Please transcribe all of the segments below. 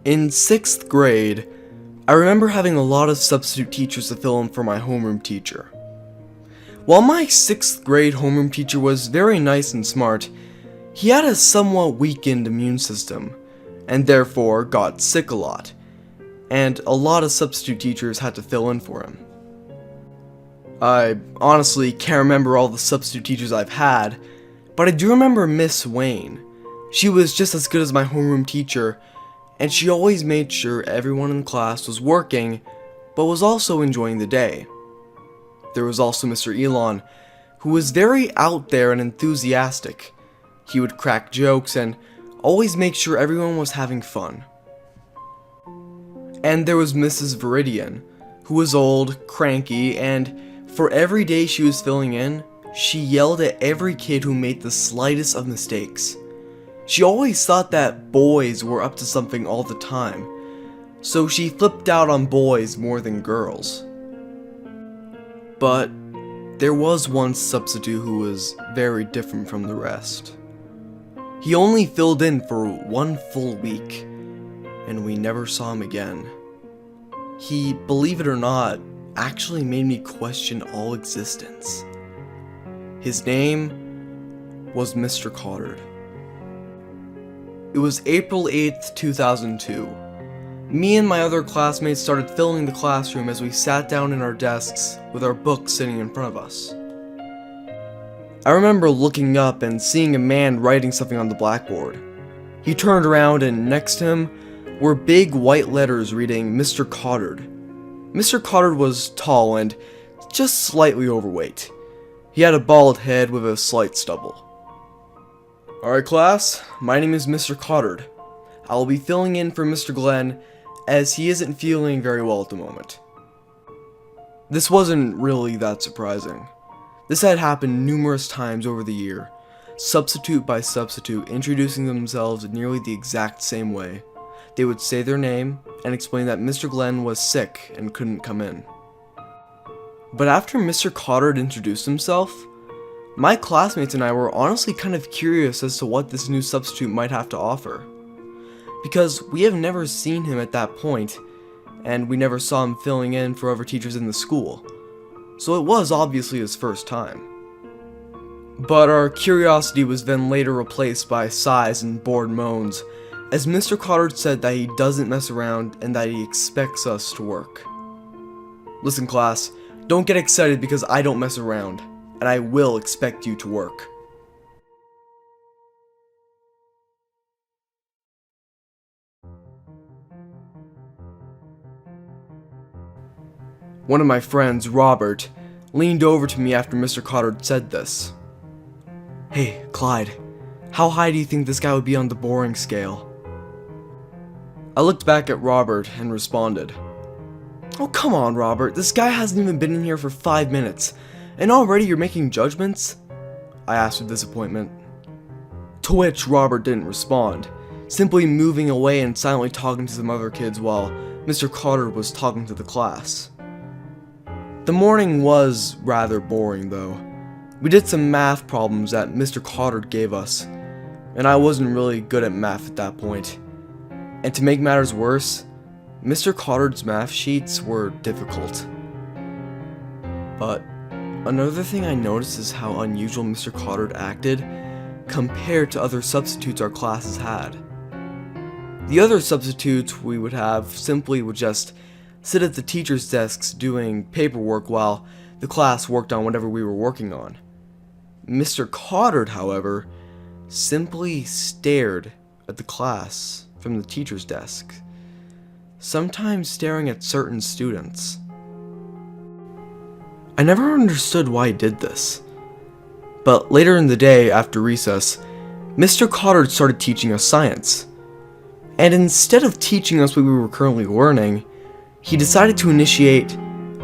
In 6th grade, I remember having a lot of substitute teachers to fill in for my homeroom teacher. While my 6th grade homeroom teacher was very nice and smart, he had a somewhat weakened immune system, and therefore got sick a lot, and a lot of substitute teachers had to fill in for him. I honestly can't remember all the substitute teachers I've had, but I do remember Miss Wayne. She was just as good as my homeroom teacher, and she always made sure everyone in class was working, but was also enjoying the day. There was also Mr. Elon, who was very out there and enthusiastic. He would crack jokes and always make sure everyone was having fun. And there was Mrs. Viridian, who was old, cranky, and for every day she was filling in, she yelled at every kid who made the slightest of mistakes. She always thought that boys were up to something all the time, so she flipped out on boys more than girls. But there was one substitute who was very different from the rest. He only filled in for 1 full week, and we never saw him again. He, believe it or not, actually made me question all existence. His name was Mr. Cottard. It was April 8th, 2002. Me and my other classmates started filling the classroom as we sat down in our desks with our books sitting in front of us. I remember looking up and seeing a man writing something on the blackboard. He turned around and next to him were big white letters reading Mr. Cottard. Mr. Cottard was tall and just slightly overweight. He had a bald head with a slight stubble. Alright class, my name is Mr. Cottard. I will be filling in for Mr. Glenn as he isn't feeling very well at the moment. This wasn't really that surprising. This had happened numerous times over the year, substitute by substitute introducing themselves in nearly the exact same way. They would say their name and explain that Mr. Glenn was sick and couldn't come in. But after Mr. Cottard introduced himself, my classmates and I were honestly kind of curious as to what this new substitute might have to offer. Because we have never seen him at that point, and we never saw him filling in for other teachers in the school, so it was obviously his first time. But our curiosity was then later replaced by sighs and bored moans, as Mr. Cottard said that he doesn't mess around and that he expects us to work. Listen class, don't get excited because I don't mess around, and I will expect you to work. One of my friends, Robert, leaned over to me after Mr. Cottard said this. Hey, Clyde, how high do you think this guy would be on the boring scale? I looked back at Robert and responded, Oh come on Robert, this guy hasn't even been in here for 5 minutes, and already you're making judgments? I asked with disappointment. To which Robert didn't respond, simply moving away and silently talking to some other kids while Mr. Cottard was talking to the class. The morning was rather boring though. We did some math problems that Mr. Cottard gave us, and I wasn't really good at math at that point. And to make matters worse, Mr. Cottard's math sheets were difficult. But another thing I noticed is how unusual Mr. Cottard acted compared to other substitutes our classes had. The other substitutes we would have simply would just sit at the teachers' desks doing paperwork while the class worked on whatever we were working on. Mr. Cottard, however, simply stared at the class from the teacher's desk, sometimes staring at certain students. I never understood why he did this, but later in the day after recess, Mr. Cottard started teaching us science, and instead of teaching us what we were currently learning, he decided to initiate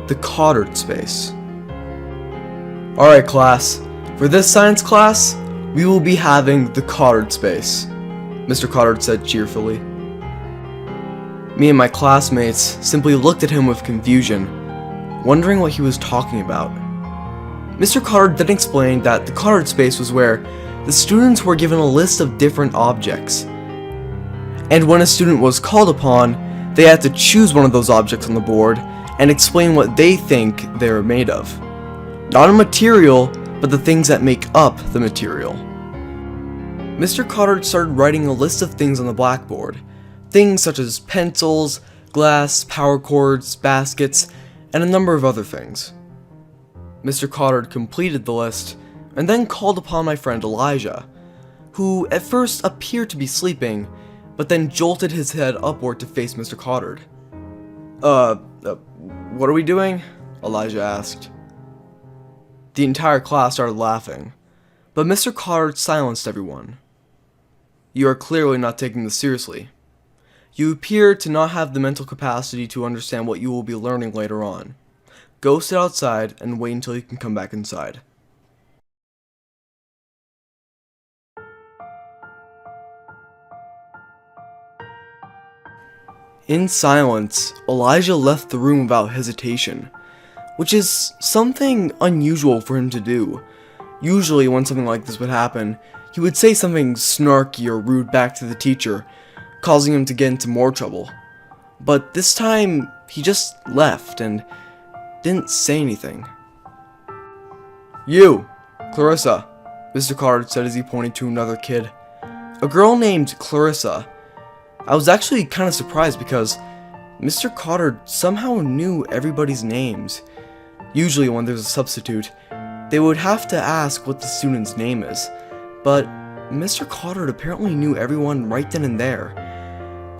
the Cottard space. Alright class, for this science class, we will be having the Cottard space, Mr. Cottard said cheerfully. Me and my classmates simply looked at him with confusion, wondering what he was talking about. Mr. Cottard then explained that the Cottard space was where the students were given a list of different objects, And when a student was called upon, they had to choose one of those objects on the board and explain what they think they're made of. Not a material, but the things that make up the material. Mr. Cotter started writing a list of things on the blackboard. Things such as pencils, glass, power cords, baskets, and a number of other things. Mr. Cotter completed the list and then called upon my friend Elijah, who at first appeared to be sleeping, but then jolted his head upward to face Mr. Cotter. What are we doing? Elijah asked. The entire class started laughing, but Mr. Cotter silenced everyone. You are clearly not taking this seriously. You appear to not have the mental capacity to understand what you will be learning later on. Go sit outside and wait until you can come back inside. In silence, Elijah left the room without hesitation, which is something unusual for him to do. Usually when something like this would happen, he would say something snarky or rude back to the teacher, causing him to get into more trouble. But this time, he just left and didn't say anything. You, Clarissa, Mr. Cotter said as he pointed to another kid. A girl named Clarissa. I was actually kind of surprised because Mr. Cotter somehow knew everybody's names. Usually when there's a substitute, they would have to ask what the student's name is, but Mr. Cotter apparently knew everyone right then and there.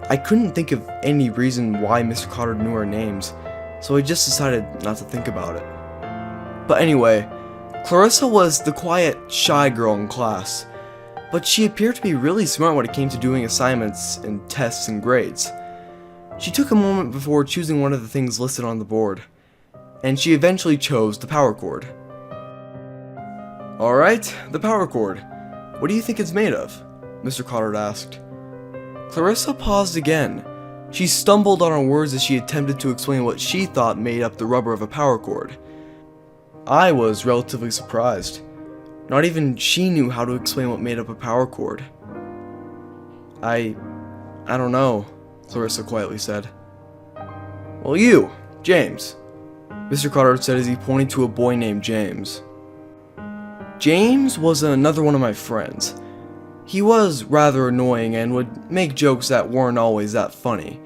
I couldn't think of any reason why Mr. Cotter knew our names, so I just decided not to think about it. But anyway, Clarissa was the quiet, shy girl in class, but she appeared to be really smart when it came to doing assignments and tests and grades. She took a moment before choosing one of the things listed on the board, and she eventually chose the power cord. Alright, the power cord. What do you think it's made of? Mr. Cotter asked. Clarissa paused again. She stumbled on her words as she attempted to explain what she thought made up the rubber of a power cord. I was relatively surprised. Not even she knew how to explain what made up a power cord. I don't know, Clarissa quietly said. Well, you, James, Mr. Cotter said as he pointed to a boy named James. James was another one of my friends. He was rather annoying and would make jokes that weren't always that funny.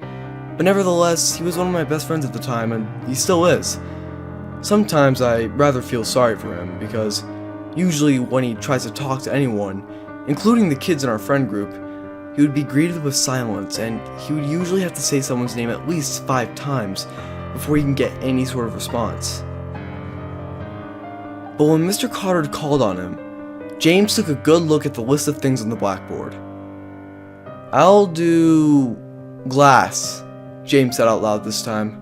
But nevertheless, he was one of my best friends at the time, and he still is. Sometimes I rather feel sorry for him, because usually when he tries to talk to anyone, including the kids in our friend group, he would be greeted with silence, and he would usually have to say someone's name at least 5 times before he can get any sort of response. But when Mr. Cotter called on him, James took a good look at the list of things on the blackboard. I'll do glass, James said out loud this time.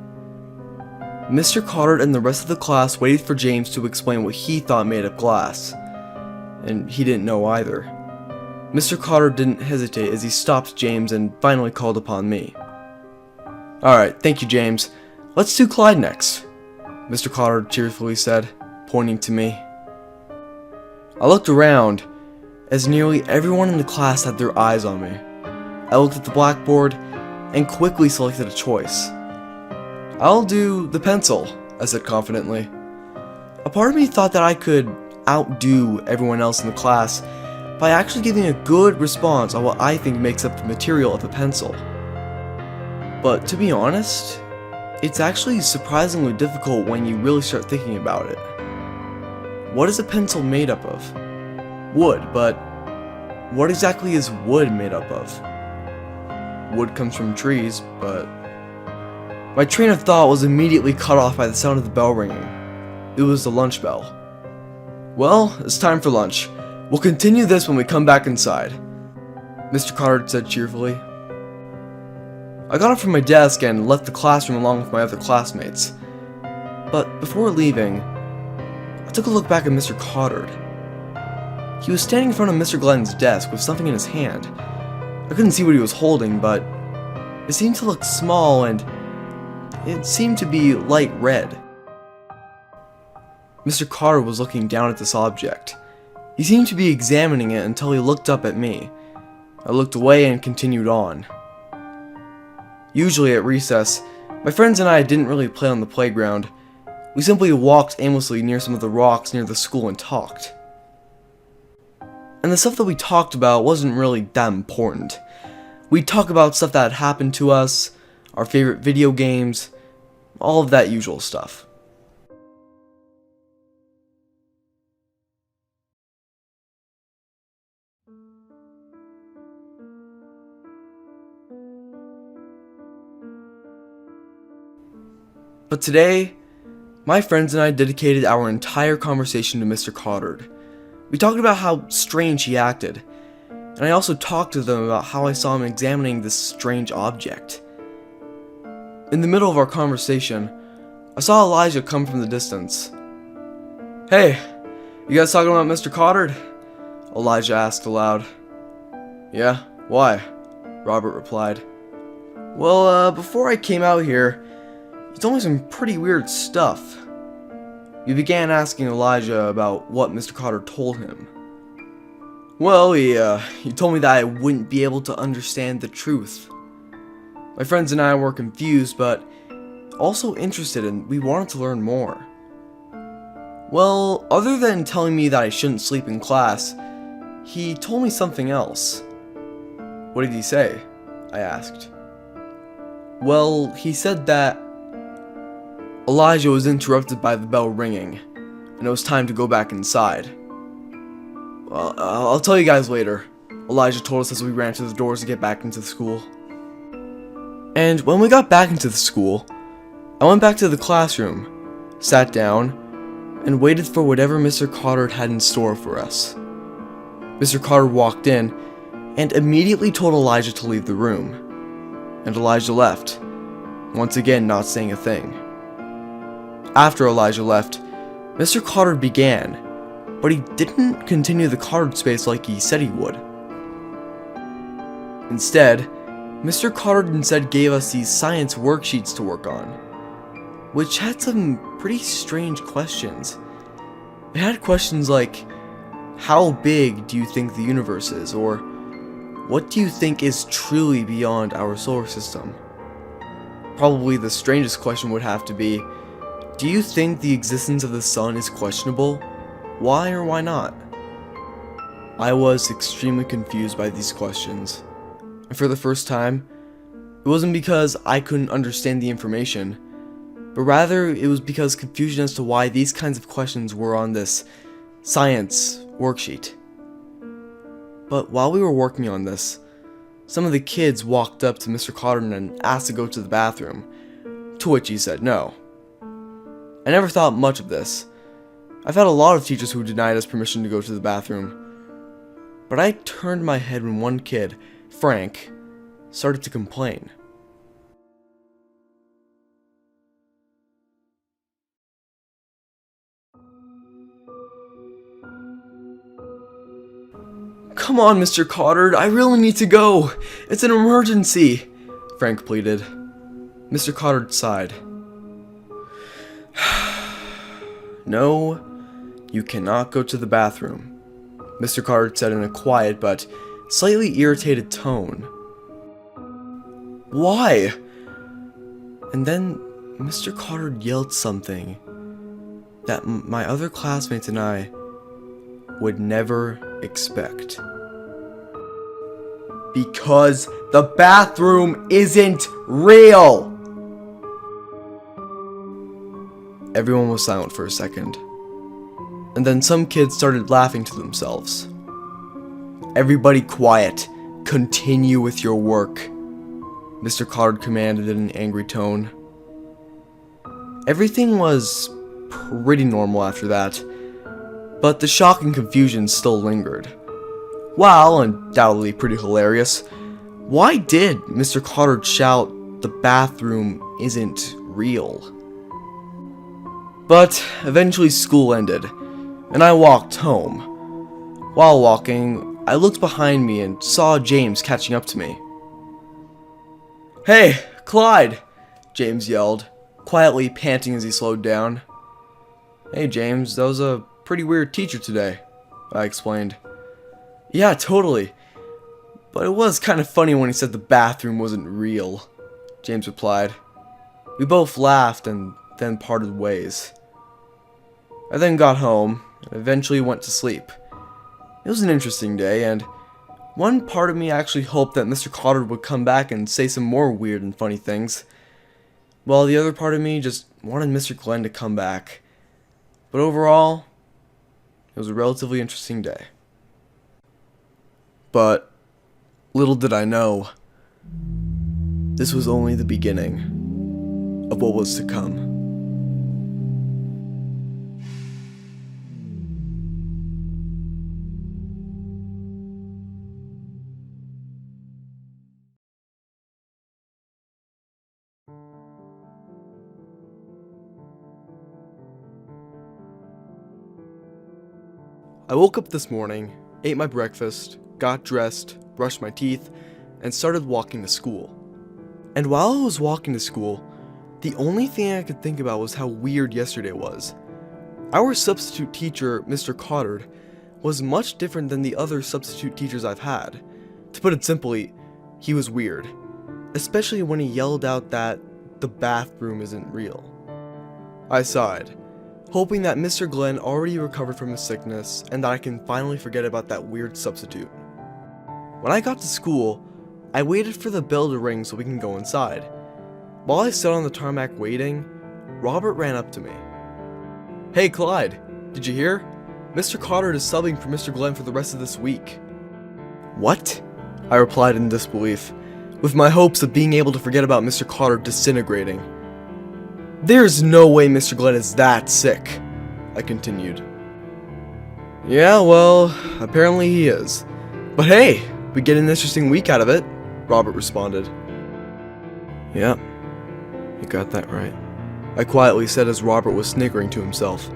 Mr. Cotter and the rest of the class waited for James to explain what he thought made up glass, and he didn't know either. Mr. Cotter didn't hesitate as he stopped James and finally called upon me. Alright, thank you, James. Let's do Clyde next, Mr. Cotter cheerfully said, pointing to me. I looked around as nearly everyone in the class had their eyes on me. I looked at the blackboard and quickly selected a choice. I'll do the pencil, I said confidently. A part of me thought that I could outdo everyone else in the class by actually giving a good response on what I think makes up the material of a pencil. But to be honest, it's actually surprisingly difficult when you really start thinking about it. What is a pencil made up of? Wood, but what exactly is wood made up of? Wood comes from trees, but... My train of thought was immediately cut off by the sound of the bell ringing. It was the lunch bell. Well, it's time for lunch. We'll continue this when we come back inside, Mr. Cotter said cheerfully. I got up from my desk and left the classroom along with my other classmates. But before leaving, I took a look back at Mr. Cotter. He was standing in front of Mr. Glenn's desk with something in his hand. I couldn't see what he was holding, but it seemed to look small and it seemed to be light red. Mr. Cotter was looking down at this object. He seemed to be examining it until he looked up at me. I looked away and continued on. Usually at recess, my friends and I didn't really play on the playground. We simply walked aimlessly near some of the rocks near the school and talked. And the stuff that we talked about wasn't really that important. We'd talk about stuff that had happened to us, our favorite video games, all of that usual stuff. But today, my friends and I dedicated our entire conversation to Mr. Coddard. We talked about how strange he acted, and I also talked to them about how I saw him examining this strange object. In the middle of our conversation, I saw Elijah come from the distance. "Hey, you guys talking about Mr. Coddard?" Elijah asked aloud. "Yeah, why?" Robert replied. "Well, before I came out here, he told me some pretty weird stuff." We began asking Elijah about what Mr. Coddard told him. "Well, he told me that I wouldn't be able to understand the truth." My friends and I were confused, but also interested, and we wanted to learn more. "Well, other than telling me that I shouldn't sleep in class, he told me something else." "What did he say?" I asked. "Well, he said that..." Elijah was interrupted by the bell ringing, and it was time to go back inside. "Well, I'll tell you guys later," Elijah told us as we ran to the doors to get back into the school. And when we got back into the school, I went back to the classroom, sat down, and waited for whatever Mr. Coddard had in store for us. Mr. Coddard walked in and immediately told Elijah to leave the room, and Elijah left, once again not saying a thing. After Elijah left, Mr. Coddard began, but he didn't continue the Coddard space like he said he would. Instead, Mr. Coddard gave us these science worksheets to work on, which had some pretty strange questions. It had questions like, how big do you think the universe is, or what do you think is truly beyond our solar system? Probably the strangest question would have to be, do you think the existence of the sun is questionable? Why or why not? I was extremely confused by these questions. And for the first time, it wasn't because I couldn't understand the information, but rather it was because confusion as to why these kinds of questions were on this science worksheet. But while we were working on this, some of the kids walked up to Mr. Coddard and asked to go to the bathroom, to which he said no. I never thought much of this. I've had a lot of teachers who denied us permission to go to the bathroom. But I turned my head when one kid, Frank, started to complain. "Come on, Mr. Coddard, I really need to go. It's an emergency," Frank pleaded. Mr. Coddard sighed. "No, you cannot go to the bathroom," Mr. Coddard said in a quiet but slightly irritated tone. "Why?" And then Mr. Coddard yelled something that my other classmates and I would never expect. "Because the bathroom isn't real!" Everyone was silent for a second, and then some kids started laughing to themselves. "Everybody quiet. Continue with your work," Mr. Coddard commanded in an angry tone. Everything was pretty normal after that, but the shock and confusion still lingered. While undoubtedly pretty hilarious, why did Mr. Coddard shout, "The bathroom isn't real"? But eventually school ended, and I walked home. While walking, I looked behind me and saw James catching up to me. "Hey, Clyde!" James yelled, quietly panting as he slowed down. "Hey James, that was a pretty weird teacher today," I explained. "Yeah, totally. But it was kind of funny when he said the bathroom wasn't real," James replied. We both laughed and then parted ways. I then got home and eventually went to sleep. It was an interesting day, and one part of me actually hoped that Mr. Cotter would come back and say some more weird and funny things, while the other part of me just wanted Mr. Glenn to come back. But overall, it was a relatively interesting day. But little did I know, this was only the beginning of what was to come. I woke up this morning, ate my breakfast, got dressed, brushed my teeth, and started walking to school. And while I was walking to school, the only thing I could think about was how weird yesterday was. Our substitute teacher, Mr. Cotter, was much different than the other substitute teachers I've had. To put it simply, he was weird, especially when he yelled out that the bathroom isn't real. I sighed, hoping that Mr. Glenn already recovered from his sickness and that I can finally forget about that weird substitute. When I got to school, I waited for the bell to ring so we can go inside. While I stood on the tarmac waiting, Robert ran up to me. Hey Clyde, did you hear? Mr. Cotter is subbing for Mr. Glenn for the rest of this week. What? I replied in disbelief, with my hopes of being able to forget about Mr. Cotter disintegrating. There's no way Mr. Glenn is that sick, I continued. Yeah, well, apparently he is. But hey, we get an interesting week out of it, Robert responded. Yep, you got that right, I quietly said as Robert was sniggering to himself,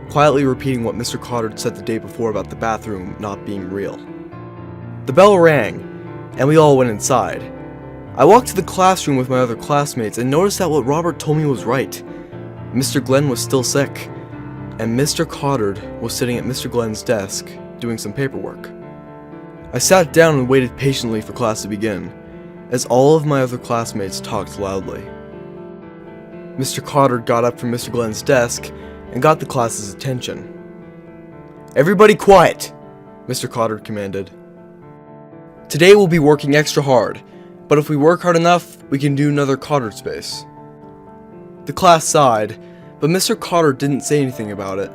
quietly repeating what Mr. Cotter said the day before about the bathroom not being real. The bell rang, and we all went inside. I walked to the classroom with my other classmates and noticed that what Robert told me was right. Mr. Glenn was still sick, and Mr. Cotter was sitting at Mr. Glenn's desk doing some paperwork. I sat down and waited patiently for class to begin, as all of my other classmates talked loudly. Mr. Cotter got up from Mr. Glenn's desk and got the class's attention. Everybody quiet, Mr. Cotter commanded. Today we'll be working extra hard, but if we work hard enough, we can do another Cotter space. The class sighed, but Mr. Cotter didn't say anything about it.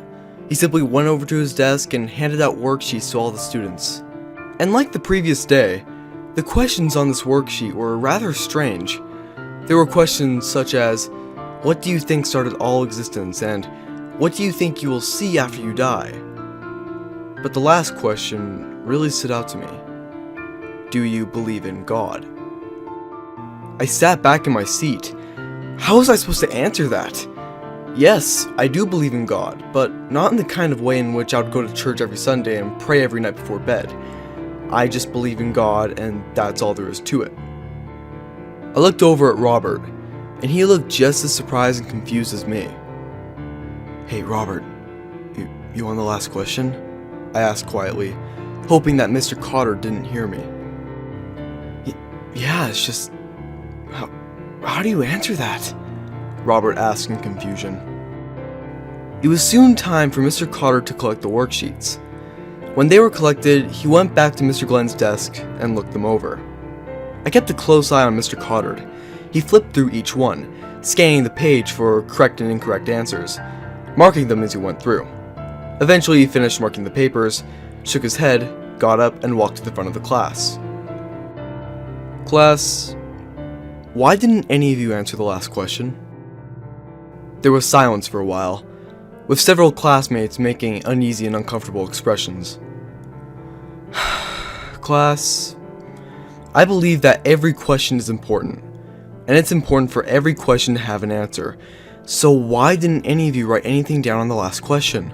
He simply went over to his desk and handed out worksheets to all the students. And like the previous day, the questions on this worksheet were rather strange. There were questions such as, what do you think started all existence, and what do you think you will see after you die? But the last question really stood out to me. Do you believe in God? I sat back in my seat. How was I supposed to answer that? Yes, I do believe in God, but not in the kind of way in which I would go to church every Sunday and pray every night before bed. I just believe in God, and that's all there is to it. I looked over at Robert, and he looked just as surprised and confused as me. Hey Robert, you on the last question? I asked quietly, hoping that Mr. Cotter didn't hear me. Yeah, it's just... How do you answer that? Robert asked in confusion. It was soon time for Mr. Cotter to collect the worksheets. When they were collected, he went back to Mr. Glenn's desk and looked them over. I kept a close eye on Mr. Cotter. He flipped through each one, scanning the page for correct and incorrect answers, marking them as he went through. Eventually he finished marking the papers, shook his head, got up, and walked to the front of the class. Class, why didn't any of you answer the last question? There was silence for a while, with several classmates making uneasy and uncomfortable expressions. Class, I believe that every question is important, and it's important for every question to have an answer. So why didn't any of you write anything down on the last question?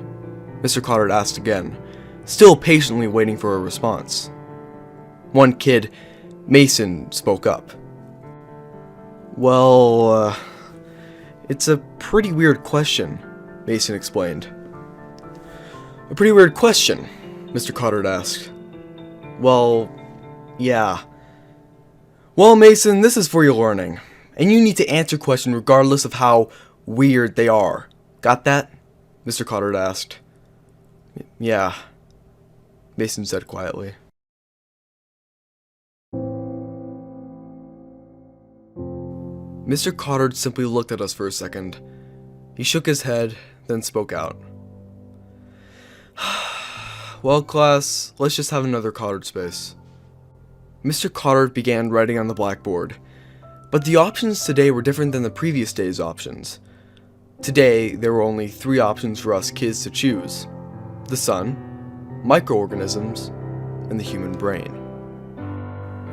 Mr. Cotter asked again, still patiently waiting for a response. One kid, Mason, spoke up. Well, it's a pretty weird question, Mason explained. A pretty weird question, Mr. Cotter asked. Well, yeah. Well, Mason, this is for your learning. And you need to answer questions regardless of how weird they are. Got that? Mr. Cotter asked. Yeah, Mason said quietly. Mr. Cotter simply looked at us for a second. He shook his head, then spoke out. Well, class, let's just have another Cotter space. Mr. Cotter began writing on the blackboard, but the options today were different than the previous day's options. Today, there were only 3 options for us kids to choose: the sun, microorganisms, and the human brain.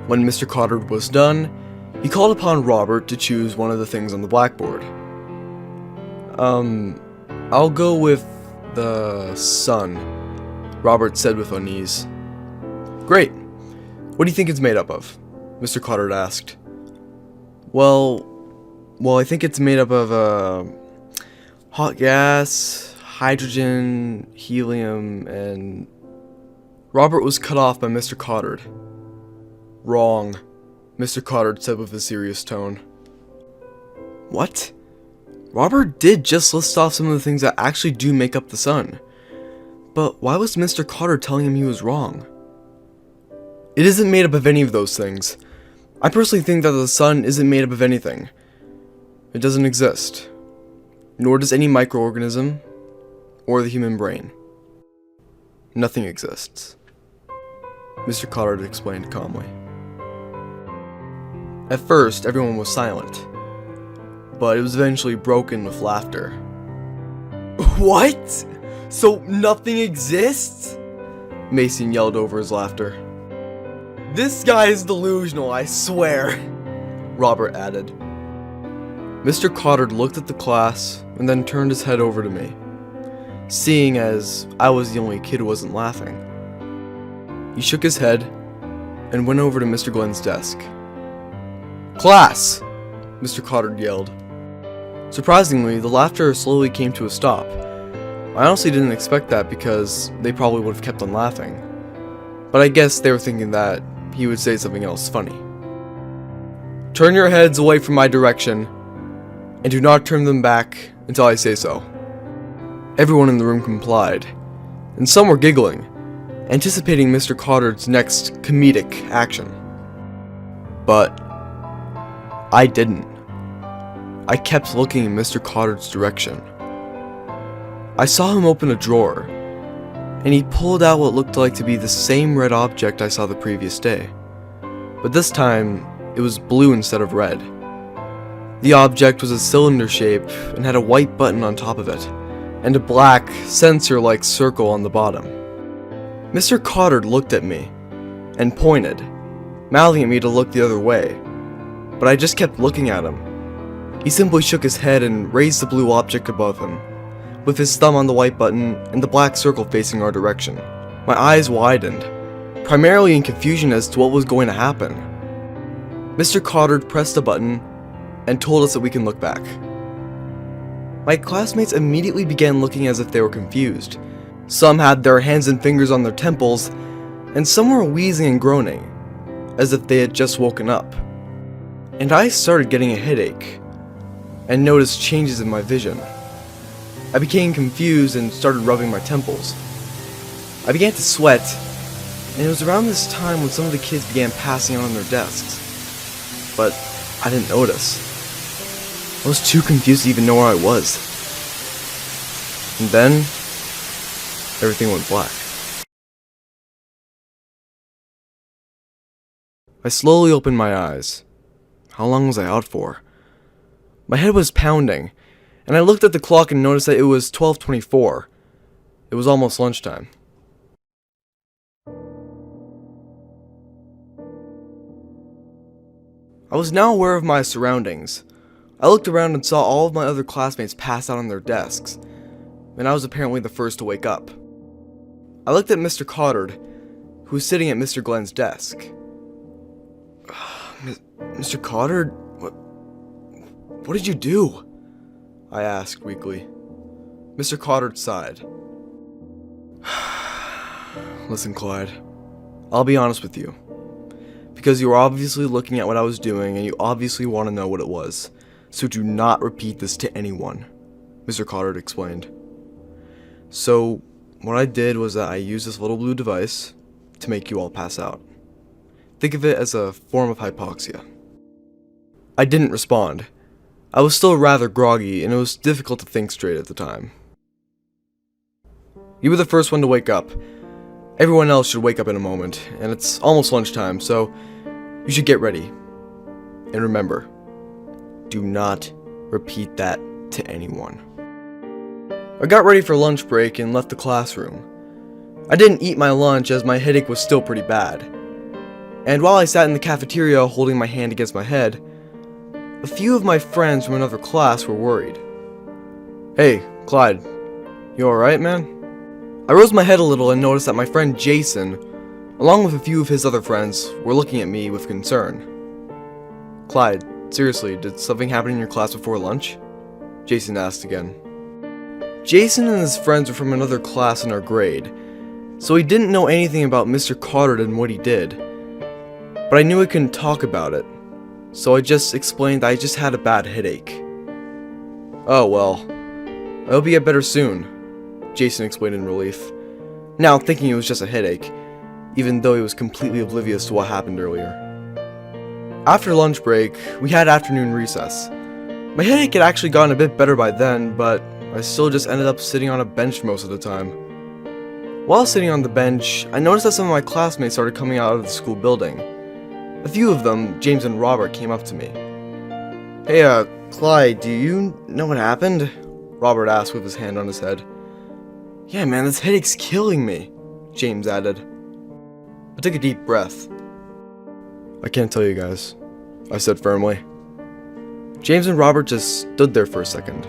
When Mr. Cotter was done, he called upon Robert to choose one of the things on the blackboard. I'll go with the sun, Robert said with unease. Great. What do you think it's made up of? Mr. Cotter asked. Well, I think it's made up of, hot gas, hydrogen, helium, and... Robert was cut off by Mr. Cotter. Wrong, Mr. Cotter said with a serious tone. What? Robert did just list off some of the things that actually do make up the sun. But why was Mr. Cotter telling him he was wrong? It isn't made up of any of those things. I personally think that the sun isn't made up of anything. It doesn't exist. Nor does any microorganism or the human brain. Nothing exists, Mr. Cotter explained calmly. At first, everyone was silent, but it was eventually broken with laughter. What? So nothing exists? Mason yelled over his laughter. This guy is delusional, I swear, Robert added. Mr. Cotter looked at the class and then turned his head over to me, seeing as I was the only kid who wasn't laughing. He shook his head and went over to Mr. Glenn's desk. Class! Mr. Cotter yelled. Surprisingly, the laughter slowly came to a stop. I honestly didn't expect that because they probably would have kept on laughing. But I guess they were thinking that he would say something else funny. Turn your heads away from my direction, and do not turn them back until I say so. Everyone in the room complied, and some were giggling, anticipating Mr. Cotter's next comedic action. But I didn't. I kept looking in Mr. Cotter's direction. I saw him open a drawer, and he pulled out what looked like to be the same red object I saw the previous day. But this time, it was blue instead of red. The object was a cylinder shape and had a white button on top of it, and a black, sensor-like circle on the bottom. Mr. Cotter looked at me, and pointed, mouthing at me to look the other way, but I just kept looking at him. He simply shook his head and raised the blue object above him, with his thumb on the white button and the black circle facing our direction. My eyes widened, primarily in confusion as to what was going to happen. Mr. Cotter pressed a button and told us that we can look back. My classmates immediately began looking as if they were confused. Some had their hands and fingers on their temples, and some were wheezing and groaning, as if they had just woken up. And I started getting a headache, and noticed changes in my vision. I became confused and started rubbing my temples. I began to sweat, and it was around this time when some of the kids began passing out on their desks. But I didn't notice. I was too confused to even know where I was. And then, everything went black. I slowly opened my eyes. How long was I out for? My head was pounding, and I looked at the clock and noticed that it was 12:24. It was almost lunchtime. I was now aware of my surroundings. I looked around and saw all of my other classmates pass out on their desks, and I was apparently the first to wake up. I looked at Mr. Cotter, who was sitting at Mr. Glenn's desk. Mr. Cotter, what did you do? I asked weakly. Mr. Cotter sighed. Listen, Clyde, I'll be honest with you. because you were obviously looking at what I was doing and you obviously want to know what it was. So do not repeat this to anyone, Mr. Cotter explained. So what I did was that I used this little blue device to make you all pass out. Think of it as a form of hypoxia. I didn't respond. I was still rather groggy and it was difficult to think straight at the time. You were the first one to wake up. Everyone else should wake up in a moment, and it's almost lunchtime, so you should get ready. And remember, do not repeat that to anyone. I got ready for lunch break and left the classroom. I didn't eat my lunch as my headache was still pretty bad. And while I sat in the cafeteria holding my hand against my head, a few of my friends from another class were worried. Hey, Clyde, you alright, man? I rose my head a little and noticed that my friend Jason, along with a few of his other friends, were looking at me with concern. Clyde, seriously, did something happen in your class before lunch? Jason asked again. Jason and his friends were from another class in our grade, so he didn't know anything about Mr. Carter and what he did. But I knew I couldn't talk about it, so I just explained that I just had a bad headache. Oh well, I hope you get better soon, Jason explained in relief, now thinking it was just a headache, even though he was completely oblivious to what happened earlier. After lunch break, we had afternoon recess. My headache had actually gotten a bit better by then, but I still just ended up sitting on a bench most of the time. While sitting on the bench, I noticed that some of my classmates started coming out of the school building. A few of them, James and Robert, came up to me. Hey, Clyde, do you know what happened? Robert asked with his hand on his head. Yeah, man, this headache's killing me, James added. I took a deep breath. I can't tell you guys, I said firmly. James and Robert just stood there for a second.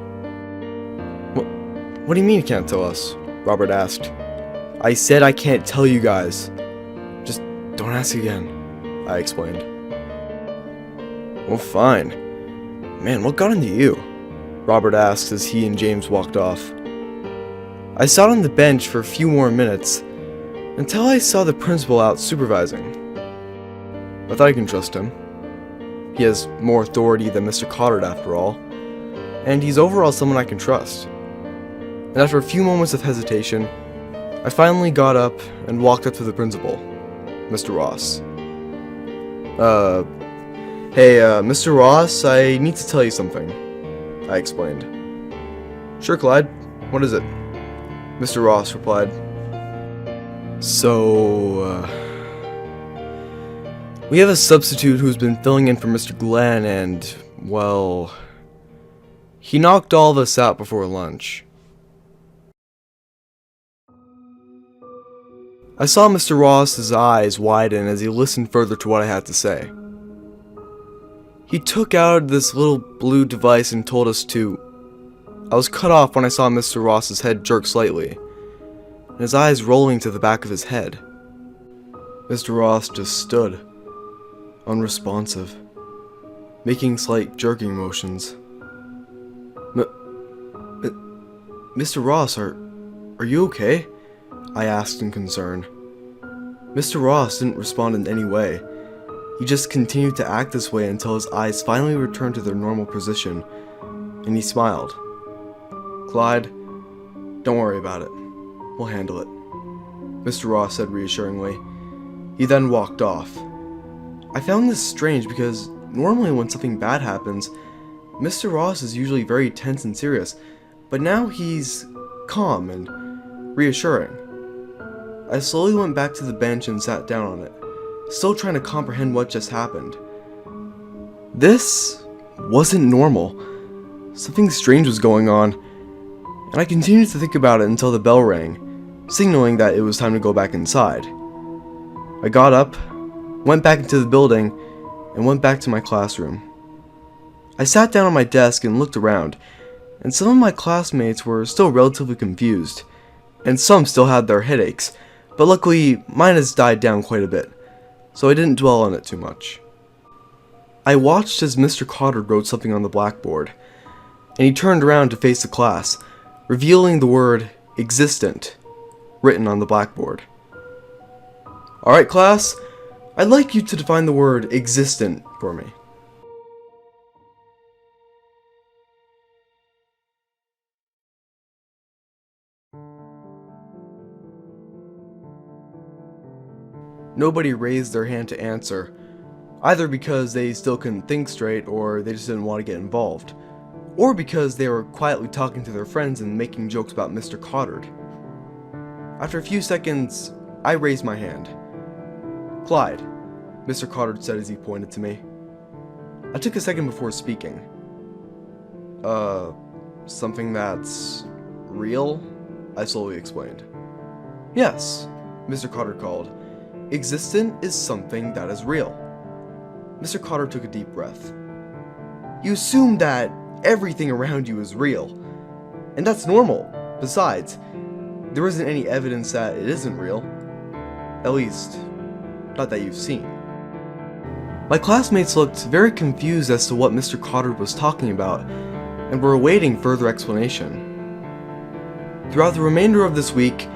What do you mean you can't tell us? Robert asked. I said I can't tell you guys. Just don't ask again, I explained. Well, fine. Man, what got into you? Robert asked as he and James walked off. I sat on the bench for a few more minutes, until I saw the principal out supervising. I thought I can trust him. He has more authority than Mr. Cotter after all, and he's overall someone I can trust. And after a few moments of hesitation, I finally got up and walked up to the principal, Mr. Ross. Hey, Mr. Ross, I need to tell you something, I explained. Sure, Clyde, what is it? Mr. Ross replied. So, we have a substitute who's been filling in for Mr. Glenn and, well, he knocked all of us out before lunch. I saw Mr. Ross's eyes widen as he listened further to what I had to say. He took out this little blue device and told us to. I was cut off when I saw Mr. Ross's head jerk slightly, and his eyes rolling to the back of his head. Mr. Ross just stood, unresponsive, making slight jerking motions. Mr. Ross, are you okay? I asked in concern. Mr. Ross didn't respond in any way. He just continued to act this way until his eyes finally returned to their normal position, and he smiled. Clyde, don't worry about it. We'll handle it, Mr. Ross said reassuringly. He then walked off. I found this strange because normally when something bad happens, Mr. Ross is usually very tense and serious, but now he's calm and reassuring. I slowly went back to the bench and sat down on it, still trying to comprehend what just happened. This wasn't normal. Something strange was going on, and I continued to think about it until the bell rang, signaling that it was time to go back inside. I got up, went back into the building, and went back to my classroom. I sat down on my desk and looked around, and some of my classmates were still relatively confused, and some still had their headaches, but luckily mine has died down quite a bit, so I didn't dwell on it too much. I watched as Mr. Cotter wrote something on the blackboard, and he turned around to face the class, revealing the word existent written on the blackboard. Alright class, I'd like you to define the word existent for me. Nobody raised their hand to answer, either because they still couldn't think straight or they just didn't want to get involved, or because they were quietly talking to their friends and making jokes about Mr. Cottard. After a few seconds, I raised my hand. "Clyde," Mr. Cottard said as he pointed to me. I took a second before speaking. Something that's real?" I slowly explained. "Yes," Mr. Cottard called. "Existent is something that is real." Mr. Cottard took a deep breath. "You assume that everything around you is real, and that's normal. Besides, there isn't any evidence that it isn't real. At least, not that you've seen." My classmates looked very confused as to what Mr. Cottard was talking about, and were awaiting further explanation. "Throughout the remainder of this week,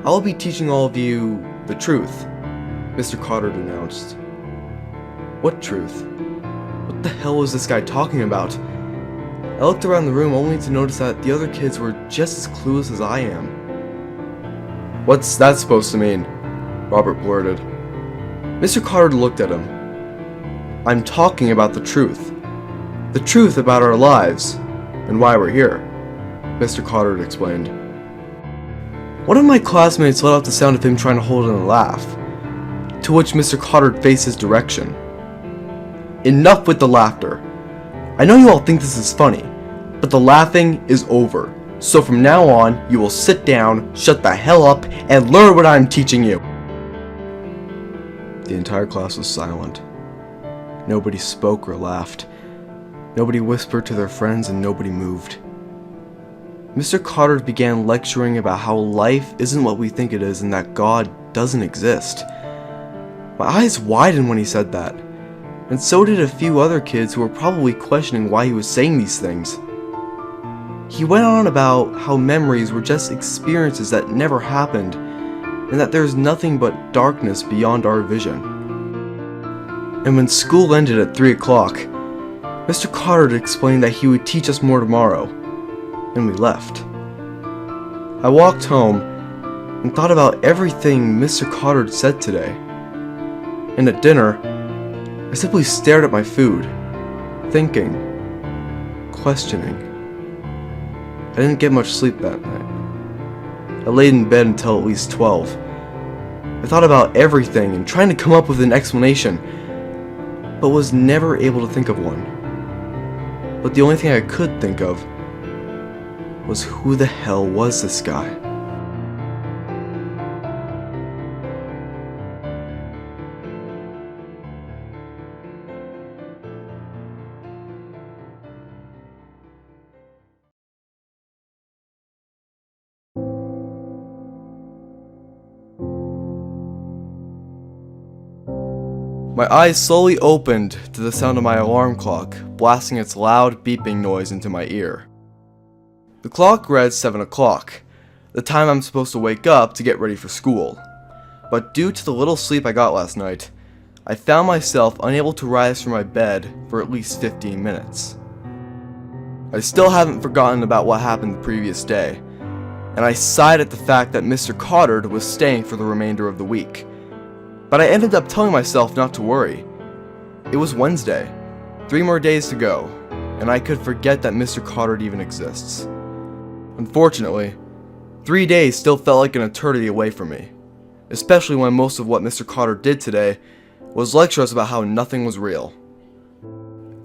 I'll be teaching all of you the truth," Mr. Cottard announced. What truth? What the hell was this guy talking about? I looked around the room only to notice that the other kids were just as clueless as I am. "What's that supposed to mean?" Robert blurted. Mr. Cottard looked at him. "I'm talking about the truth. The truth about our lives, and why we're here," Mr. Cottard explained. One of my classmates let out the sound of him trying to hold in a laugh, to which Mr. Cottard faced his direction. "Enough with the laughter. I know you all think this is funny, but the laughing is over. So from now on, you will sit down, shut the hell up, and learn what I'm teaching you." The entire class was silent. Nobody spoke or laughed. Nobody whispered to their friends, and nobody moved. Mr. Cottard began lecturing about how life isn't what we think it is and that God doesn't exist. My eyes widened when he said that, and so did a few other kids who were probably questioning why he was saying these things. He went on about how memories were just experiences that never happened, and that there's nothing but darkness beyond our vision. And when school ended at 3 o'clock, Mr. Cottard explained that he would teach us more tomorrow, and we left. I walked home and thought about everything Mr. Cottard said today. And at dinner, I simply stared at my food, thinking, questioning. I didn't get much sleep that night. I laid in bed until at least 12. I thought about everything and trying to come up with an explanation, but was never able to think of one. But the only thing I could think of was who the hell was this guy? My eyes slowly opened to the sound of my alarm clock blasting its loud beeping noise into my ear. The clock read 7 o'clock, the time I'm supposed to wake up to get ready for school. But due to the little sleep I got last night, I found myself unable to rise from my bed for at least 15 minutes. I still haven't forgotten about what happened the previous day, and I sighed at the fact that Mr. Cottard was staying for the remainder of the week. But I ended up telling myself not to worry. It was Wednesday, 3 more days to go, and I could forget that Mr. Cottard even exists. Unfortunately, 3 days still felt like an eternity away from me, especially when most of what Mr. Cottard did today was lecture us about how nothing was real.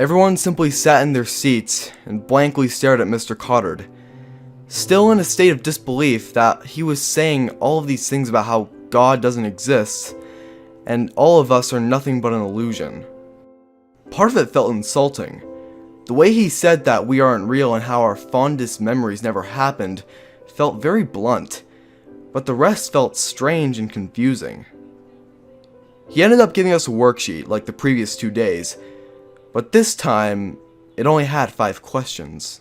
Everyone simply sat in their seats and blankly stared at Mr. Cottard, still in a state of disbelief that he was saying all of these things about how God doesn't exist, and all of us are nothing but an illusion. Part of it felt insulting. The way he said that we aren't real and how our fondest memories never happened felt very blunt, but the rest felt strange and confusing. He ended up giving us a worksheet like the previous 2 days, but this time it only had 5 questions.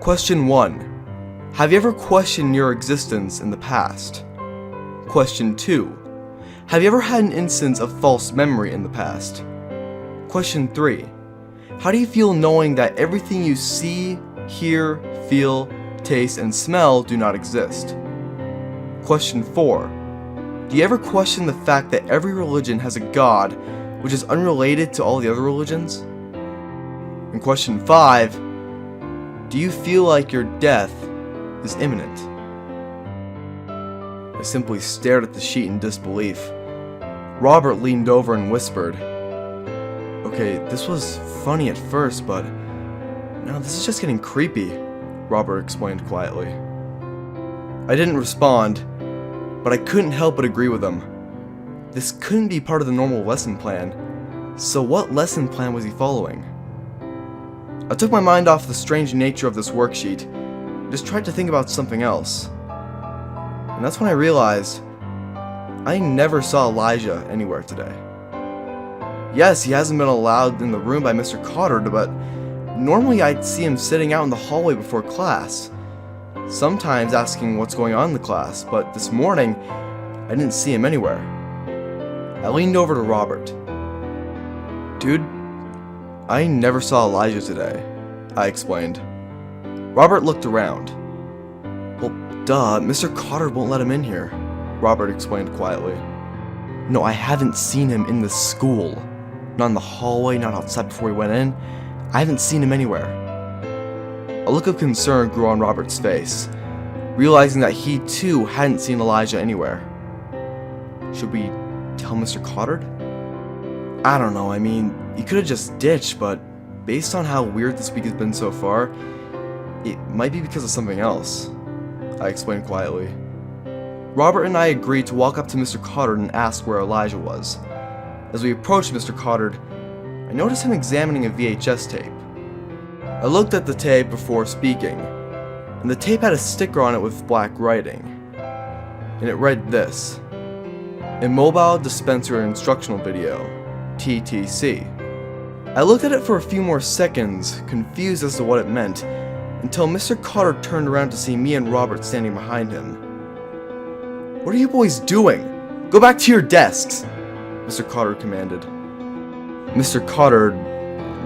Question 1. Have you ever questioned your existence in the past? Question 2. Have you ever had an instance of false memory in the past? Question 3. How do you feel knowing that everything you see, hear, feel, taste, and smell do not exist? Question 4. Do you ever question the fact that every religion has a god which is unrelated to all the other religions? And question 5. Do you feel like your death is imminent? I simply stared at the sheet in disbelief. Robert leaned over and whispered, "Okay, this was funny at first, but now this is just getting creepy," Robert explained quietly. I didn't respond, but I couldn't help but agree with him. This couldn't be part of the normal lesson plan, so what lesson plan was he following? I took my mind off the strange nature of this worksheet and just tried to think about something else. And that's when I realized I never saw Elijah anywhere today. Yes, he hasn't been allowed in the room by Mr. Cotter, but normally I'd see him sitting out in the hallway before class, sometimes asking what's going on in the class, but this morning I didn't see him anywhere. I leaned over to Robert. "Dude, I never saw Elijah today," I explained. Robert looked around. "Well, duh, Mr. Cotter won't let him in here," Robert explained quietly. "No, I haven't seen him in the school. Not in the hallway, not outside before he went in. I haven't seen him anywhere." A look of concern grew on Robert's face, realizing that he too hadn't seen Elijah anywhere. "Should we tell Mr. Cotter?" "I don't know, I mean, he could have just ditched, but based on how weird this week has been so far, it might be because of something else," I explained quietly. Robert and I agreed to walk up to Mr. Cotter and ask where Elijah was. As we approached Mr. Cotter, I noticed him examining a VHS tape. I looked at the tape before speaking, and the tape had a sticker on it with black writing. And it read this: "Immobile Dispenser Instructional Video, TTC." I looked at it for a few more seconds, confused as to what it meant, until Mr. Cotter turned around to see me and Robert standing behind him. "What are you boys doing? Go back to your desks," Mr. Cotter commanded. "Mr. Cotter,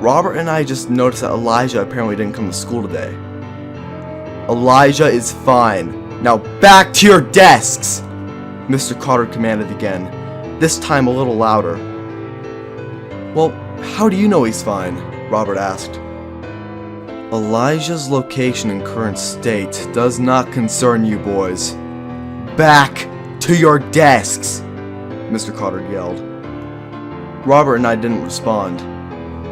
Robert and I just noticed that Elijah apparently didn't come to school today." "Elijah is fine. Now back to your desks," Mr. Cotter commanded again, this time a little louder. "Well, how do you know he's fine?" Robert asked. "Elijah's location and current state does not concern you boys. Back to your desks," Mr. Cotter yelled. Robert and I didn't respond.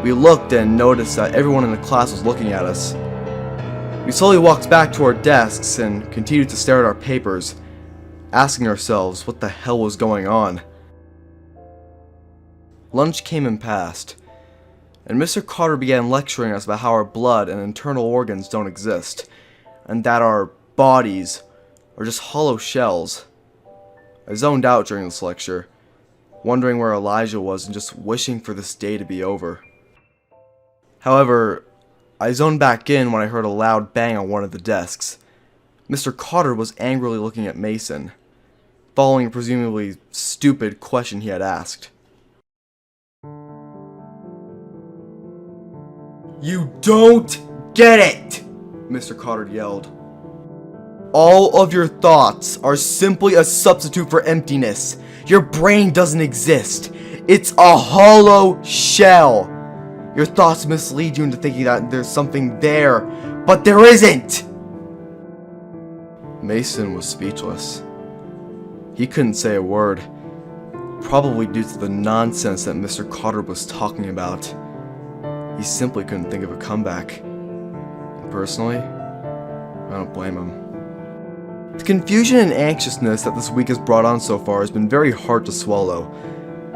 We looked and noticed that everyone in the class was looking at us. We slowly walked back to our desks and continued to stare at our papers, asking ourselves what the hell was going on. Lunch came and passed, and Mr. Cotter began lecturing us about how our blood and internal organs don't exist, and that our bodies are just hollow shells. I zoned out during this lecture, wondering where Elijah was and just wishing for this day to be over. However, I zoned back in when I heard a loud bang on one of the desks. Mr. Cotter was angrily looking at Mason, following a presumably stupid question he had asked. "You don't get it!" Mr. Cotter yelled. "All of your thoughts are simply a substitute for emptiness. Your brain doesn't exist. It's a hollow shell. Your thoughts mislead you into thinking that there's something there, but there isn't!" Mason was speechless. He couldn't say a word, probably due to the nonsense that Mr. Cotter was talking about. He simply couldn't think of a comeback. And personally, I don't blame him. The confusion and anxiousness that this week has brought on so far has been very hard to swallow.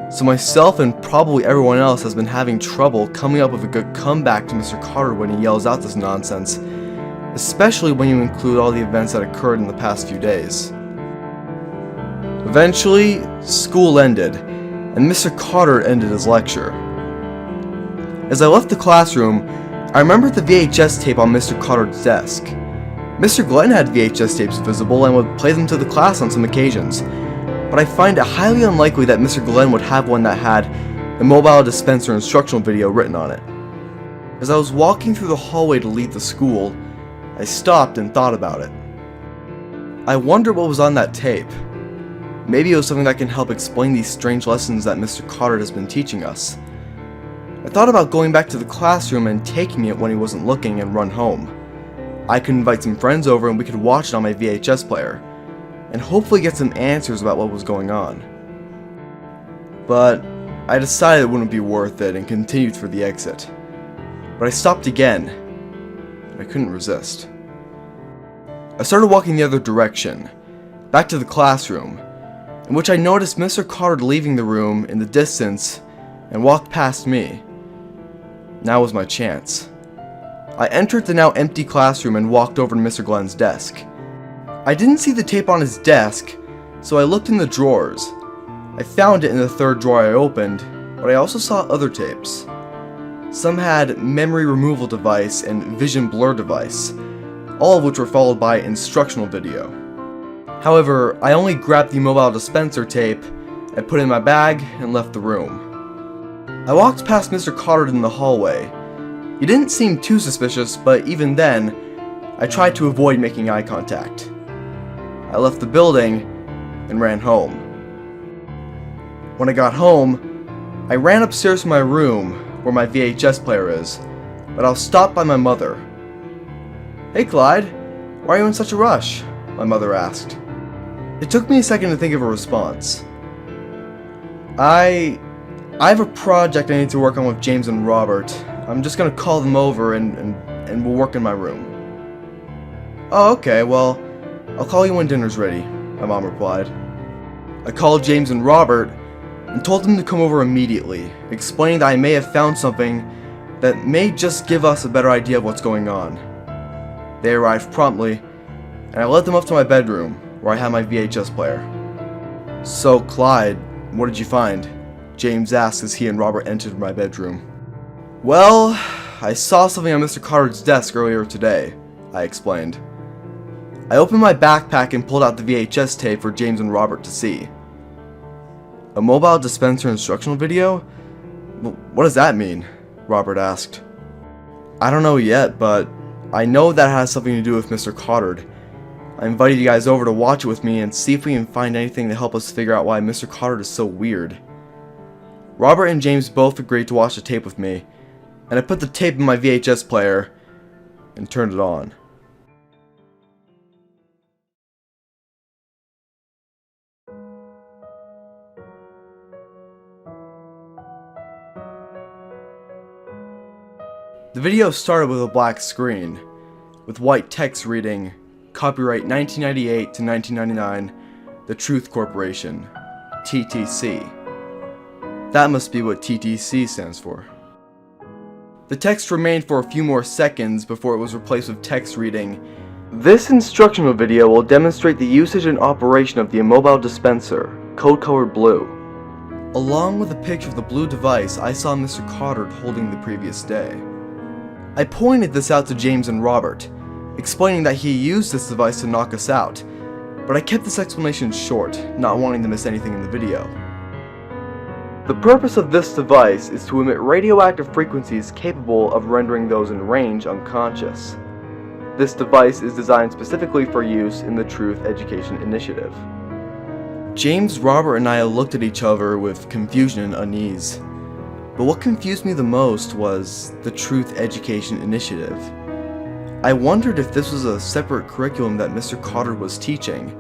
So myself and probably everyone else has been having trouble coming up with a good comeback to Mr. Cotter when he yells out this nonsense, especially when you include all the events that occurred in the past few days. Eventually, school ended, and Mr. Cotter ended his lecture. As I left the classroom, I remembered the VHS tape on Mr. Cotter's desk. Mr. Glenn had VHS tapes visible and would play them to the class on some occasions, but I find it highly unlikely that Mr. Glenn would have one that had a mobile dispenser instructional video written on it. As I was walking through the hallway to leave the school, I stopped and thought about it. I wondered what was on that tape. Maybe it was something that can help explain these strange lessons that Mr. Carter has been teaching us. I thought about going back to the classroom and taking it when he wasn't looking and run home. I could invite some friends over and we could watch it on my VHS player, and hopefully get some answers about what was going on. But I decided it wouldn't be worth it and continued for the exit. But I stopped again, and I couldn't resist. I started walking the other direction, back to the classroom, in which I noticed Mr. Carter leaving the room in the distance and walked past me. Now was my chance. I entered the now empty classroom and walked over to Mr. Glenn's desk. I didn't see the tape on his desk, so I looked in the drawers. I found it in the third drawer I opened, but I also saw other tapes. Some had memory removal device and vision blur device, all of which were followed by instructional video. However, I only grabbed the mobile dispenser tape, I put it in my bag, and left the room. I walked past Mr. Carter in the hallway. He didn't seem too suspicious, but even then, I tried to avoid making eye contact. I left the building and ran home. When I got home, I ran upstairs to my room where my VHS player is, but I was stopped by my mother. "Hey Clyde, why are you in such a rush?" my mother asked. It took me a second to think of a response. I have a project I need to work on with James and Robert. I'm just gonna call them over and we'll work in my room. "Oh, okay, well, I'll call you when dinner's ready," my mom replied. I called James and Robert and told them to come over immediately, explaining that I may have found something that may just give us a better idea of what's going on. They arrived promptly, and I led them up to my bedroom, where I had my VHS player. "So, Clyde, what did you find?" James asked as he and Robert entered my bedroom. "Well, I saw something on Mr. Carter's desk earlier today," I explained. I opened my backpack and pulled out the VHS tape for James and Robert to see. "A mobile dispenser instructional video? What does that mean?" Robert asked. "I don't know yet, but I know that has something to do with Mr. Carter. I invited you guys over to watch it with me and see if we can find anything to help us figure out why Mr. Carter is so weird." Robert and James both agreed to watch the tape with me, and I put the tape in my VHS player and turned it on. The video started with a black screen, with white text reading, "Copyright 1998 to 1999, The Truth Corporation, TTC." That must be what TTC stands for. The text remained for a few more seconds before it was replaced with text reading, "This instructional video will demonstrate the usage and operation of the immobile dispenser, code-colored blue." Along with a picture of the blue device I saw Mr. Carter holding the previous day. I pointed this out to James and Robert, explaining that he used this device to knock us out, but I kept this explanation short, not wanting to miss anything in the video. The purpose of this device is to emit radioactive frequencies capable of rendering those in range unconscious. This device is designed specifically for use in the Truth Education Initiative. James, Robert, and I looked at each other with confusion and unease. But what confused me the most was the Truth Education Initiative. I wondered if this was a separate curriculum that Mr. Carter was teaching,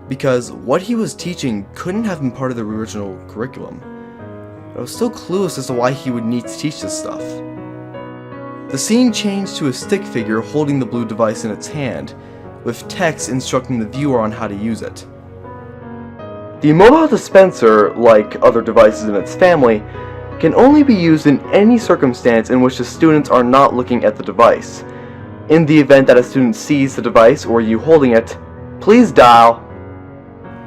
because what he was teaching couldn't have been part of the original curriculum. But I was still clueless as to why he would need to teach this stuff. The scene changed to a stick figure holding the blue device in its hand, with text instructing the viewer on how to use it. The mobile dispenser, like other devices in its family, can only be used in any circumstance in which the students are not looking at the device. In the event that a student sees the device or you holding it, please dial.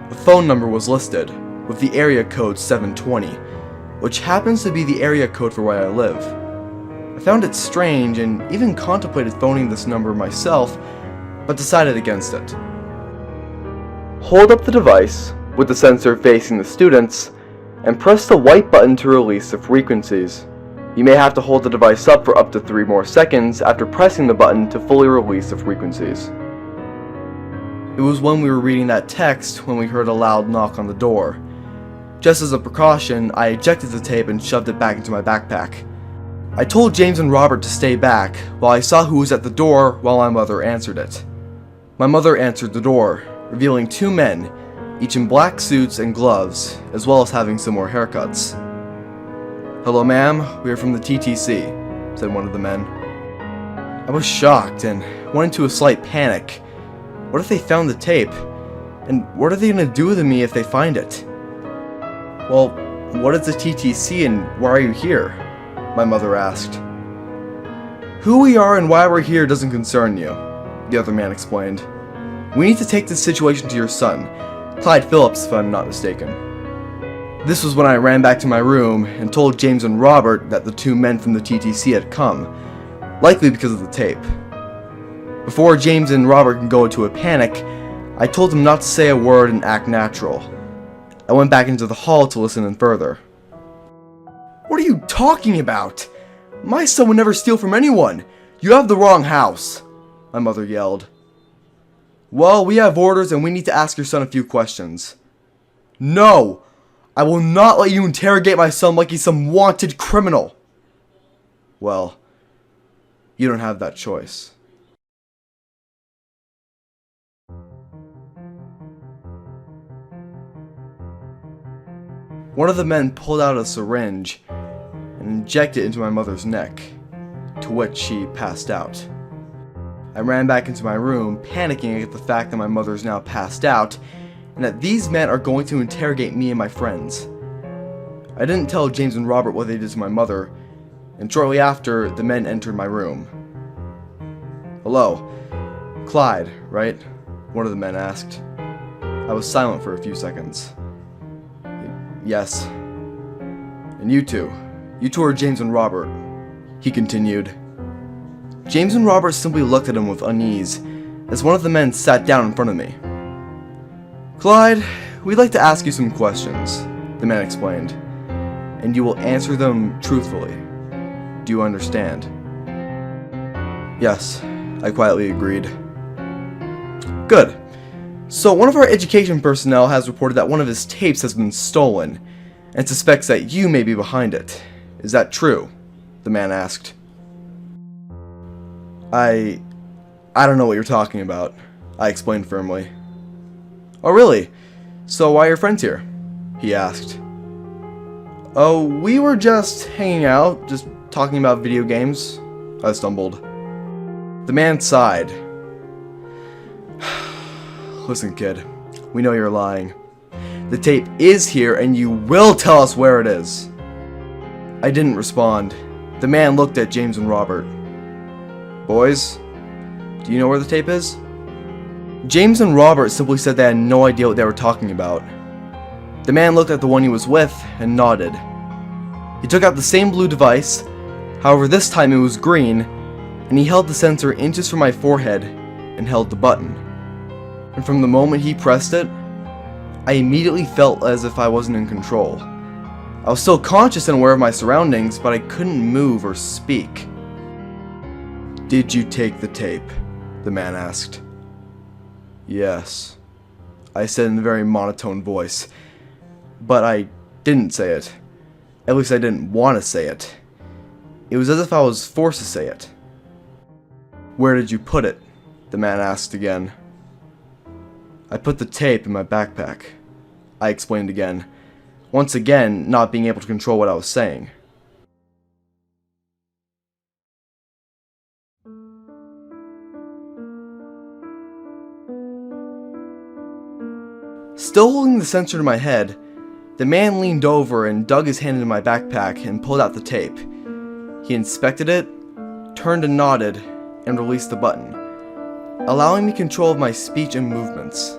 A phone number was listed, with the area code 720, which happens to be the area code for where I live. I found it strange and even contemplated phoning this number myself, but decided against it. Hold up the device, with the sensor facing the students, and press the white button to release the frequencies. You may have to hold the device up for up to 3 more seconds after pressing the button to fully release the frequencies. It was when we were reading that text when we heard a loud knock on the door. Just as a precaution, I ejected the tape and shoved it back into my backpack. I told James and Robert to stay back while I saw who was at the door while my mother answered it. My mother answered the door, revealing 2 men, each in black suits and gloves, as well as having similar haircuts. "Hello, ma'am, we are from the TTC," said one of the men. I was shocked and went into a slight panic. What if they found the tape? And what are they going to do with me if they find it? "Well, what is the TTC and why are you here?" my mother asked. "Who we are and why we're here doesn't concern you," the other man explained. "We need to take this situation to your son, Clyde Phillips if I'm not mistaken." This was when I ran back to my room and told James and Robert that the 2 men from the TTC had come, likely because of the tape. Before James and Robert could go into a panic, I told them not to say a word and act natural. I went back into the hall to listen in further. "What are you talking about? My son would never steal from anyone. You have the wrong house," my mother yelled. "Well, we have orders and we need to ask your son a few questions." "No! I will not let you interrogate my son like he's some wanted criminal." "Well, you don't have that choice." One of the men pulled out a syringe and injected it into my mother's neck, to which she passed out. I ran back into my room, panicking at the fact that my mother is now passed out, and that these men are going to interrogate me and my friends. I didn't tell James and Robert what they did to my mother, and shortly after, the men entered my room. "Hello, Clyde, right?" one of the men asked. I was silent for a few seconds. "Yes." "And you two are James and Robert," he continued. James and Robert simply looked at him with unease, as one of the men sat down in front of me. "Clyde, we'd like to ask you some questions," the man explained, "and you will answer them truthfully. Do you understand?" "Yes," I quietly agreed. "Good. So one of our education personnel has reported that one of his tapes has been stolen, and suspects that you may be behind it. Is that true?" the man asked. I don't know what you're talking about," I explained firmly. "Oh really? So why are your friends here?" he asked. "Oh, we were just hanging out, just talking about video games," I stumbled. The man sighed. "Listen, kid, we know you're lying. The tape is here and you will tell us where it is." I didn't respond. The man looked at James and Robert. "Boys, do you know where the tape is?" James and Robert simply said they had no idea what they were talking about. The man looked at the one he was with and nodded. He took out the same blue device, however this time it was green, and he held the sensor inches from my forehead and held the button. And from the moment he pressed it, I immediately felt as if I wasn't in control. I was still conscious and aware of my surroundings, but I couldn't move or speak. "Did you take the tape?" the man asked. "Yes," I said in a very monotone voice. But I didn't say it. At least I didn't want to say it. It was as if I was forced to say it. "Where did you put it?" the man asked again. "I put the tape in my backpack," I explained again, once again not being able to control what I was saying. Still holding the sensor to my head, the man leaned over and dug his hand into my backpack and pulled out the tape. He inspected it, turned and nodded, and released the button, allowing me control of my speech and movements.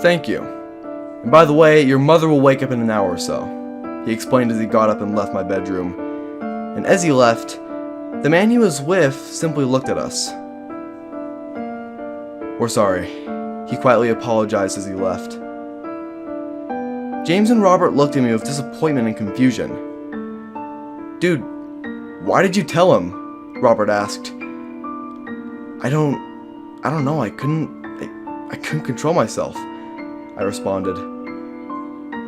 "Thank you. And by the way, your mother will wake up in an hour or so," he explained as he got up and left my bedroom. And as he left, the man he was with simply looked at us. "We're sorry," he quietly apologized as he left. James and Robert looked at me with disappointment and confusion. "Dude, why did you tell him?" Robert asked. I don't know, I couldn't control myself," I responded.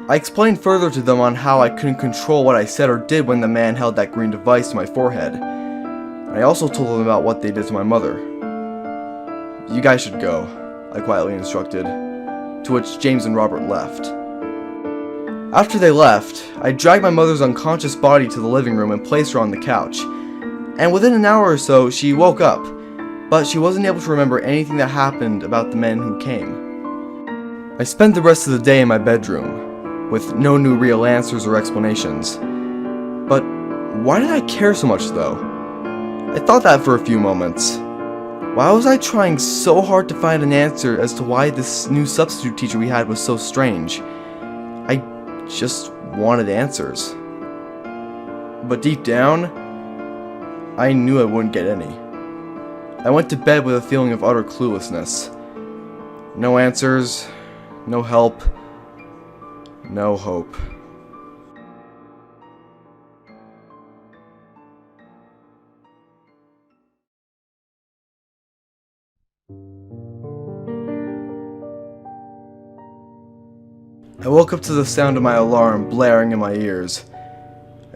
I explained further to them on how I couldn't control what I said or did when the man held that green device to my forehead. I also told them about what they did to my mother. "You guys should go," I quietly instructed, to which James and Robert left. After they left, I dragged my mother's unconscious body to the living room and placed her on the couch, and within an hour or so she woke up, but she wasn't able to remember anything that happened about the men who came. I spent the rest of the day in my bedroom, with no new real answers or explanations. But why did I care so much though? I thought that for a few moments. Why was I trying so hard to find an answer as to why this new substitute teacher we had was so strange? I just wanted answers. But deep down, I knew I wouldn't get any. I went to bed with a feeling of utter cluelessness. No answers, no help, no hope. I woke up to the sound of my alarm blaring in my ears.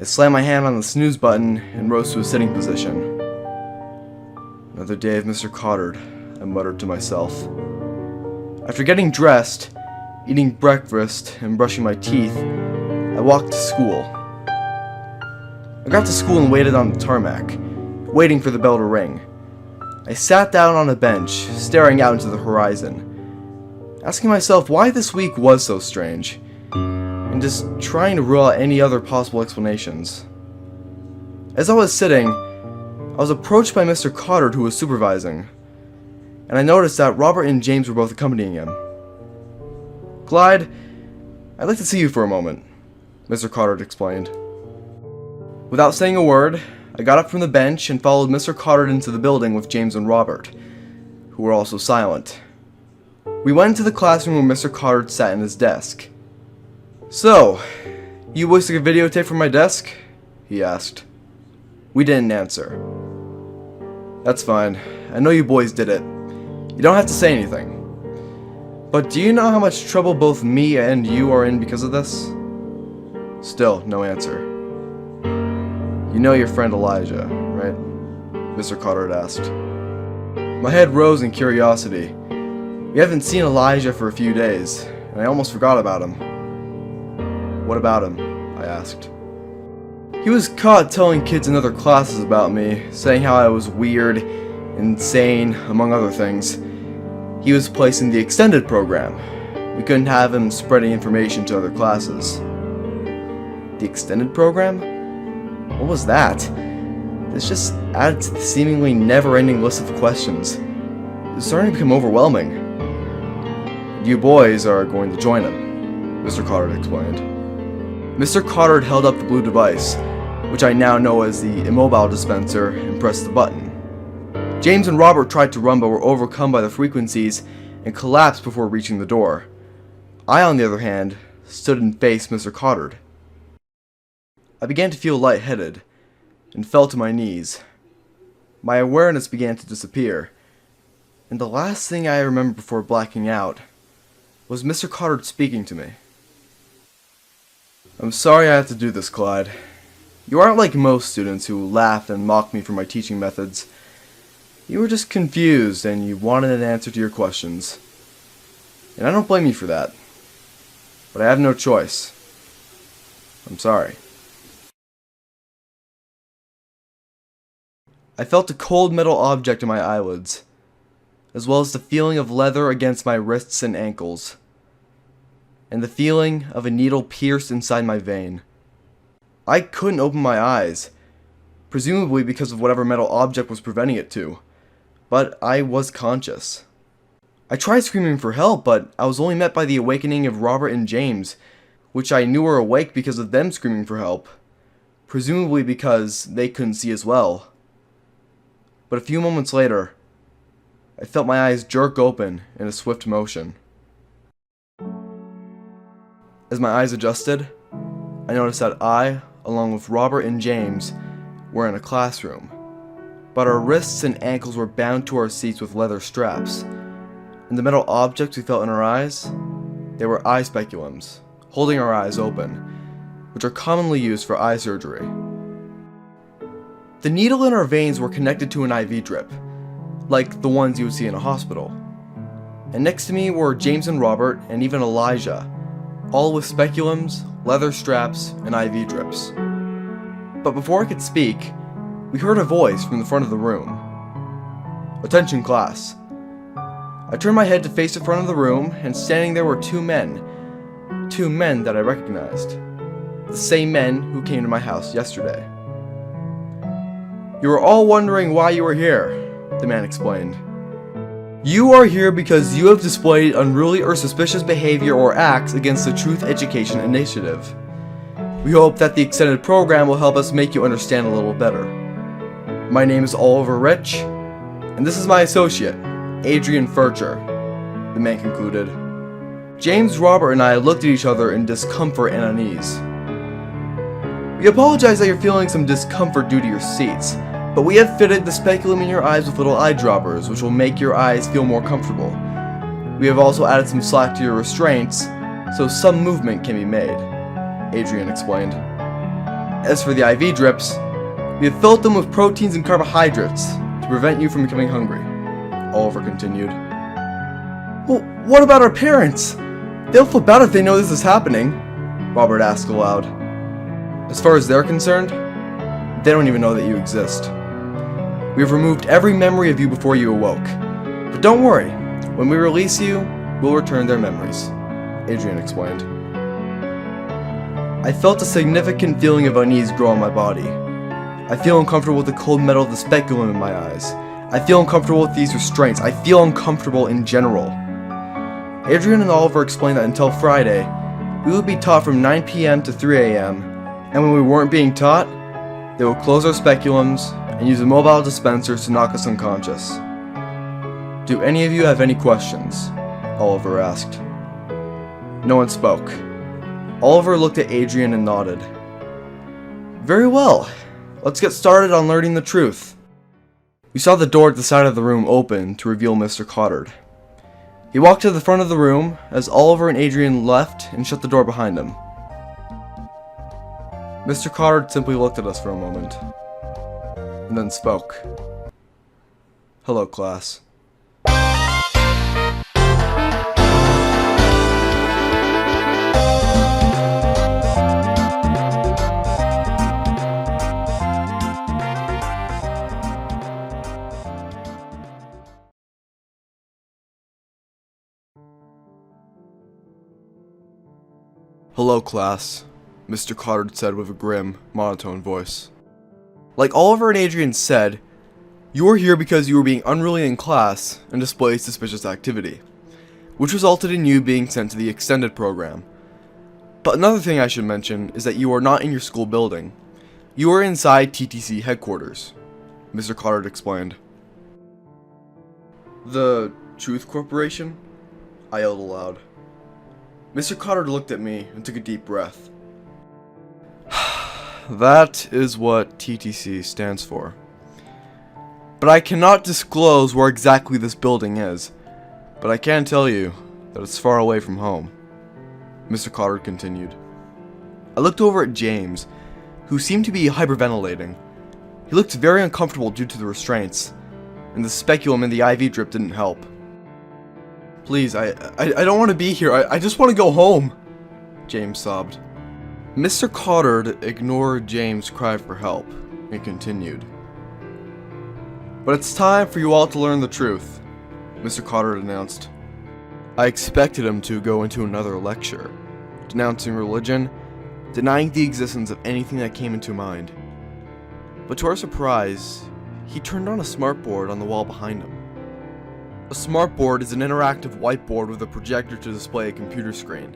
I slammed my hand on the snooze button and rose to a sitting position. "Another day of Mr. Cottard," I muttered to myself. After getting dressed, eating breakfast, and brushing my teeth, I walked to school. I got to school and waited on the tarmac, waiting for the bell to ring. I sat down on a bench, staring out into the horizon, asking myself why this week was so strange, and just trying to rule out any other possible explanations. As I was sitting, I was approached by Mr. Cottard, who was supervising, and I noticed that Robert and James were both accompanying him. "Clyde, I'd like to see you for a moment," Mr. Cottard explained. Without saying a word, I got up from the bench and followed Mr. Cottard into the building with James and Robert, who were also silent. We went into the classroom where Mr. Cottard sat in his desk. "So, you boys took a videotape from my desk?" he asked. We didn't answer. "That's fine. I know you boys did it. You don't have to say anything. But do you know how much trouble both me and you are in because of this?" Still, no answer. "You know your friend Elijah, right?" Mr. Cottard asked. My head rose in curiosity. We haven't seen Elijah for a few days, and I almost forgot about him. "What about him?" I asked. "He was caught telling kids in other classes about me, saying how I was weird, insane, among other things. He was placed in the extended program. We couldn't have him spreading information to other classes." The extended program? What was that? This just added to the seemingly never-ending list of questions. It was starting to become overwhelming. "You boys are going to join him," Mr. Cottard explained. Mr. Cottard held up the blue device, which I now know as the immobile dispenser, and pressed the button. James and Robert tried to run but were overcome by the frequencies and collapsed before reaching the door. I, on the other hand, stood and faced Mr. Cottard. I began to feel lightheaded and fell to my knees. My awareness began to disappear, and the last thing I remember before blacking out was Mr. Cottard speaking to me. "I'm sorry I had to do this, Clyde. You aren't like most students who laugh and mock me for my teaching methods. You were just confused and you wanted an answer to your questions. And I don't blame you for that. But I have no choice. I'm sorry." I felt a cold metal object in my eyelids, as well as the feeling of leather against my wrists and ankles, and the feeling of a needle pierced inside my vein. I couldn't open my eyes, presumably because of whatever metal object was preventing it to, but I was conscious. I tried screaming for help, but I was only met by the awakening of Robert and James, which I knew were awake because of them screaming for help, presumably because they couldn't see as well. But a few moments later, I felt my eyes jerk open in a swift motion. As my eyes adjusted, I noticed that I, along with Robert and James, were in a classroom, but our wrists and ankles were bound to our seats with leather straps, and the metal objects we felt in our eyes, they were eye speculums, holding our eyes open, which are commonly used for eye surgery. The needle in our veins were connected to an IV drip, like the ones you would see in a hospital. And next to me were James and Robert, and even Elijah, all with speculums, leather straps, and IV drips. But before I could speak, we heard a voice from the front of the room. "Attention class." I turned my head to face the front of the room, and standing there were two men that I recognized. The same men who came to my house yesterday. "You are all wondering why you are here," the man explained. "You are here because you have displayed unruly or suspicious behavior or acts against the Truth Education Initiative. We hope that the extended program will help us make you understand a little better. My name is Oliver Rich, and this is my associate, Adrian Furcher," the man concluded. James, Robert, and I looked at each other in discomfort and unease. "We apologize that you're feeling some discomfort due to your seats, but we have fitted the speculum in your eyes with little eye droppers, which will make your eyes feel more comfortable. We have also added some slack to your restraints, so some movement can be made," Adrian explained. "As for the IV drips, we have filled them with proteins and carbohydrates to prevent you from becoming hungry," Oliver continued. "Well, what about our parents? They'll flip out if they know this is happening," Robert asked aloud. "As far as they're concerned, they don't even know that you exist. We have removed every memory of you before you awoke. But don't worry, when we release you, we'll return their memories," Adrian explained. I felt a significant feeling of unease grow on my body. I feel uncomfortable with the cold metal of the speculum in my eyes. I feel uncomfortable with these restraints. I feel uncomfortable in general. Adrian and Oliver explained that until Friday, we would be taught from 9 p.m. to 3 a.m., and when we weren't being taught, they would close our speculums and use the mobile dispensers to knock us unconscious. "Do any of you have any questions?" Oliver asked. No one spoke. Oliver looked at Adrian and nodded. "Very well. Let's get started on learning the truth." We saw the door at the side of the room open to reveal Mr. Cottard. He walked to the front of the room as Oliver and Adrian left and shut the door behind him. Mr. Cottard simply looked at us for a moment, and then spoke. "Hello, class." "Hello, class," Mr. Cottard said with a grim, monotone voice. Like Oliver and Adrian said, you were here because you were being unruly in class and displayed suspicious activity, which resulted in you being sent to the extended program. But another thing I should mention is that you are not in your school building. You are inside TTC headquarters, Mr. Cottard explained. "The Truth Corporation?" I yelled aloud. Mr. Cottard looked at me and took a deep breath. "That is what TTC stands for. But I cannot disclose where exactly this building is, but I can tell you that it's far away from home," Mr. Cottard continued. I looked over at James, who seemed to be hyperventilating. He looked very uncomfortable due to the restraints, and the speculum in the IV drip didn't help. "Please, I don't want to be here. I just want to go home," James sobbed. Mr. Cottard ignored James' cry for help and continued. "But it's time for you all to learn the truth," Mr. Cottard announced. I expected him to go into another lecture, denouncing religion, denying the existence of anything that came into mind. But to our surprise, he turned on a smartboard on the wall behind him. A smartboard is an interactive whiteboard with a projector to display a computer screen.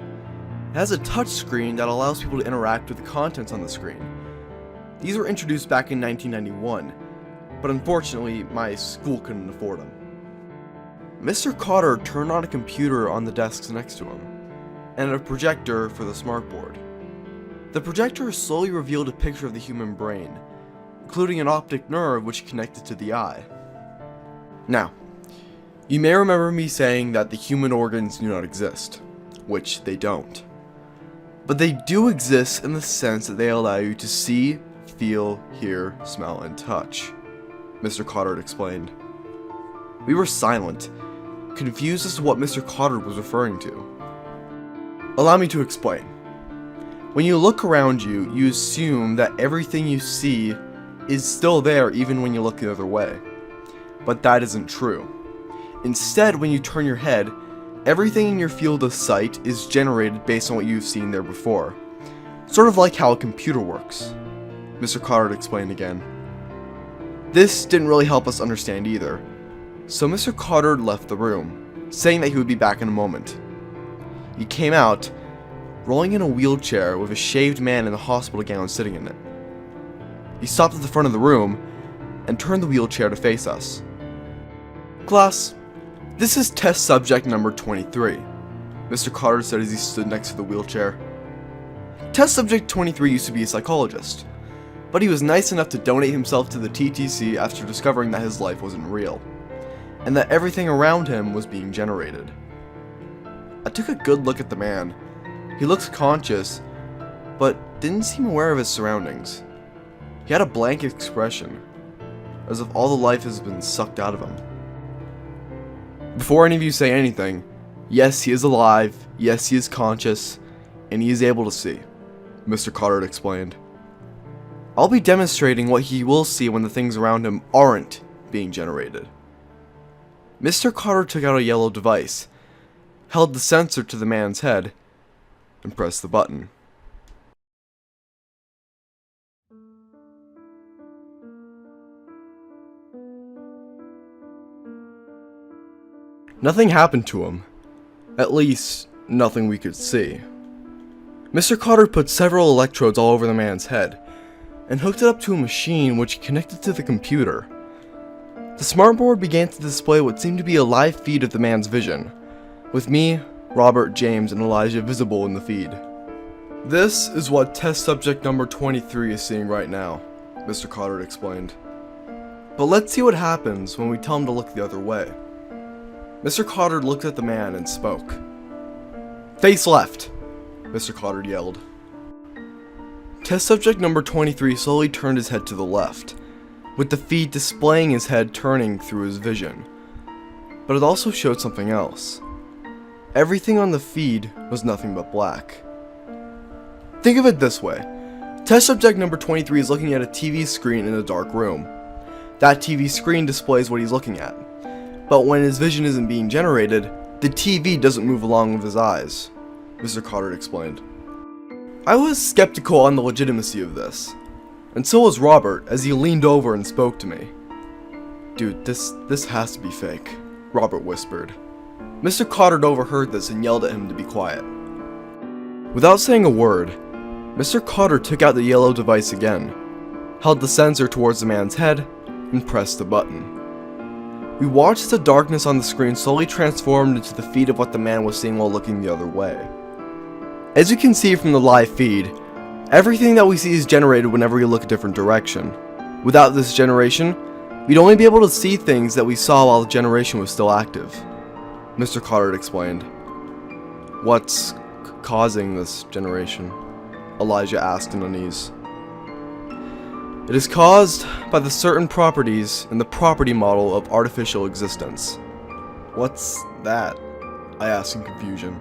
It has a touch screen that allows people to interact with the contents on the screen. These were introduced back in 1991, but unfortunately my school couldn't afford them. Mr. Cottard turned on a computer on the desks next to him. and a projector for the smartboard. The projector slowly revealed a picture of the human brain, including an optic nerve which connected to the eye. Now, you may remember me saying that the human organs do not exist, which they don't. But they do exist in the sense that they allow you to see, feel, hear, smell, and touch, Mr. Cotter explained. We were silent, confused as to what Mr. Cotter was referring to. Allow me to explain. When you look around you, you assume that everything you see is still there even when you look the other way. But that isn't true. Instead, when you turn your head, everything in your field of sight is generated based on what you've seen there before. Sort of like how a computer works, Mr. Cotter explained again. This didn't really help us understand either, so Mr. Cotter left the room, saying that he would be back in a moment. He came out, rolling in a wheelchair with a shaved man in a hospital gown sitting in it. He stopped at the front of the room and turned the wheelchair to face us. Class, this is test subject number 23, Mr. Cotter said as he stood next to the wheelchair. Test subject 23 used to be a psychologist, but he was nice enough to donate himself to the TTC after discovering that his life wasn't real, and that everything around him was being generated. I took a good look at the man. He looked conscious, but didn't seem aware of his surroundings. He had a blank expression, as if all the life has been sucked out of him. Before any of you say anything, yes, he is alive, yes, he is conscious, and he is able to see, Mr. Cotter explained. I'll be demonstrating what he will see when the things around him aren't being generated. Mr. Cotter took out a yellow device, held the sensor to the man's head, and pressed the button. Nothing happened to him. At least, nothing we could see. Mr. Cotter put several electrodes all over the man's head, and hooked it up to a machine which connected to the computer. The smartboard began to display what seemed to be a live feed of the man's vision, with me, Robert, James, and Elijah visible in the feed. This is what test subject number 23 is seeing right now, Mr. Cotter explained. But let's see what happens when we tell him to look the other way. Mr. Cotter looked at the man and spoke. Face left, Mr. Cotter yelled. Test subject number 23 slowly turned his head to the left, with the feed displaying his head turning through his vision. But it also showed something else. Everything on the feed was nothing but black. Think of it this way. Test subject number 23 is looking at a TV screen in a dark room. That TV screen displays what he's looking at. But when his vision isn't being generated, the TV doesn't move along with his eyes, Mr. Cotter explained. I was skeptical on the legitimacy of this, and so was Robert as he leaned over and spoke to me. Dude, this has to be fake, Robert whispered. Mr. Cotter overheard this and yelled at him to be quiet. Without saying a word, Mr. Cotter took out the yellow device again, held the sensor towards the man's head, and pressed the button. We watched as the darkness on the screen slowly transformed into the feed of what the man was seeing while looking the other way. As you can see from the live feed, everything that we see is generated whenever we look a different direction. Without this generation, we'd only be able to see things that we saw while the generation was still active, Mr. Cotter explained. What's causing this generation? Elijah asked in unease. It is caused by the certain properties in the property model of artificial existence. What's that? I asked in confusion.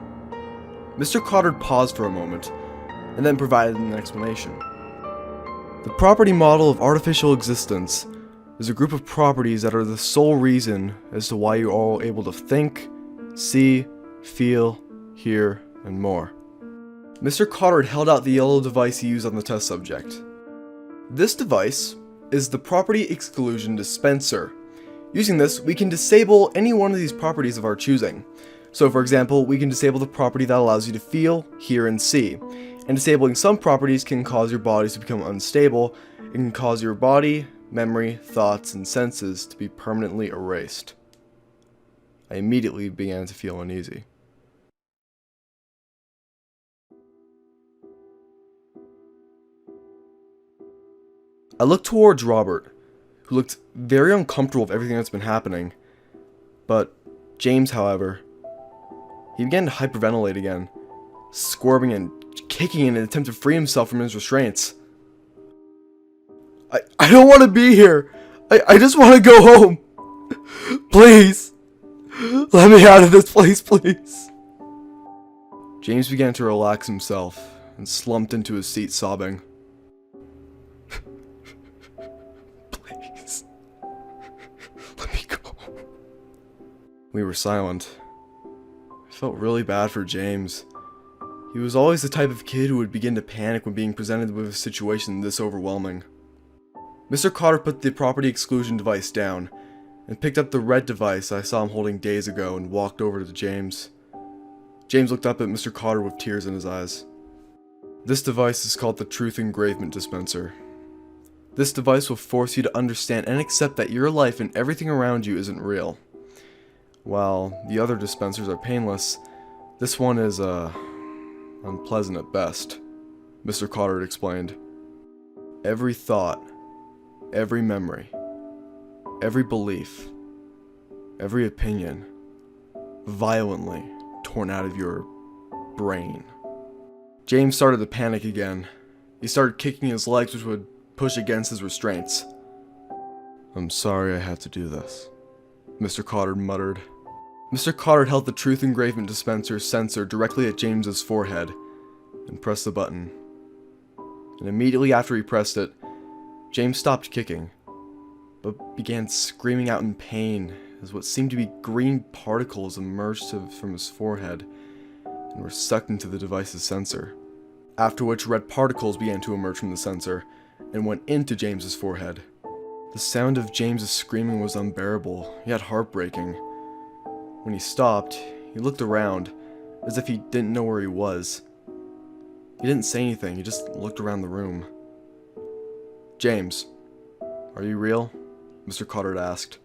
Mr. Cotter paused for a moment, and then provided an explanation. The property model of artificial existence is a group of properties that are the sole reason as to why you are all able to think, see, feel, hear, and more. Mr. Cotter held out the yellow device he used on the test subject. This device is the property exclusion dispenser. Using this, we can disable any one of these properties of our choosing. So for example, we can disable the property that allows you to feel, hear, and see. And disabling some properties can cause your bodies to become unstable. It can cause your body, memory, thoughts, and senses to be permanently erased. I immediately began to feel uneasy. I looked towards Robert, who looked very uncomfortable with everything that's been happening. But James, however, he began to hyperventilate again, squirming and kicking in an attempt to free himself from his restraints. I don't want to be here. I just want to go home. Please. Let me out of this place, please. James began to relax himself and slumped into his seat, sobbing. Please. Let me go. We were silent. I felt really bad for James. He was always the type of kid who would begin to panic when being presented with a situation this overwhelming. Mr. Cotter put the property exclusion device down and picked up the red device I saw him holding days ago and walked over to James. James looked up at Mr. Cotter with tears in his eyes. This device is called the Truth Engravement Dispenser. This device will force you to understand and accept that your life and everything around you isn't real. While the other dispensers are painless, this one is, unpleasant at best, Mr. Cotter explained. Every thought, every memory, every belief, every opinion, violently torn out of your brain. James started to panic again. He started kicking his legs, which would push against his restraints. I'm sorry I had to do this, Mr. Cotter muttered. Mr. Cotter held the Truth Engravement Dispenser sensor directly at James's forehead and pressed the button. And immediately after he pressed it, James stopped kicking, but began screaming out in pain as what seemed to be green particles emerged from his forehead and were sucked into the device's sensor. After which red particles began to emerge from the sensor and went into James's forehead. The sound of James's screaming was unbearable, yet heartbreaking. When he stopped, he looked around, as if he didn't know where he was. He didn't say anything, he just looked around the room. James, are you real? Mr. Cotter asked.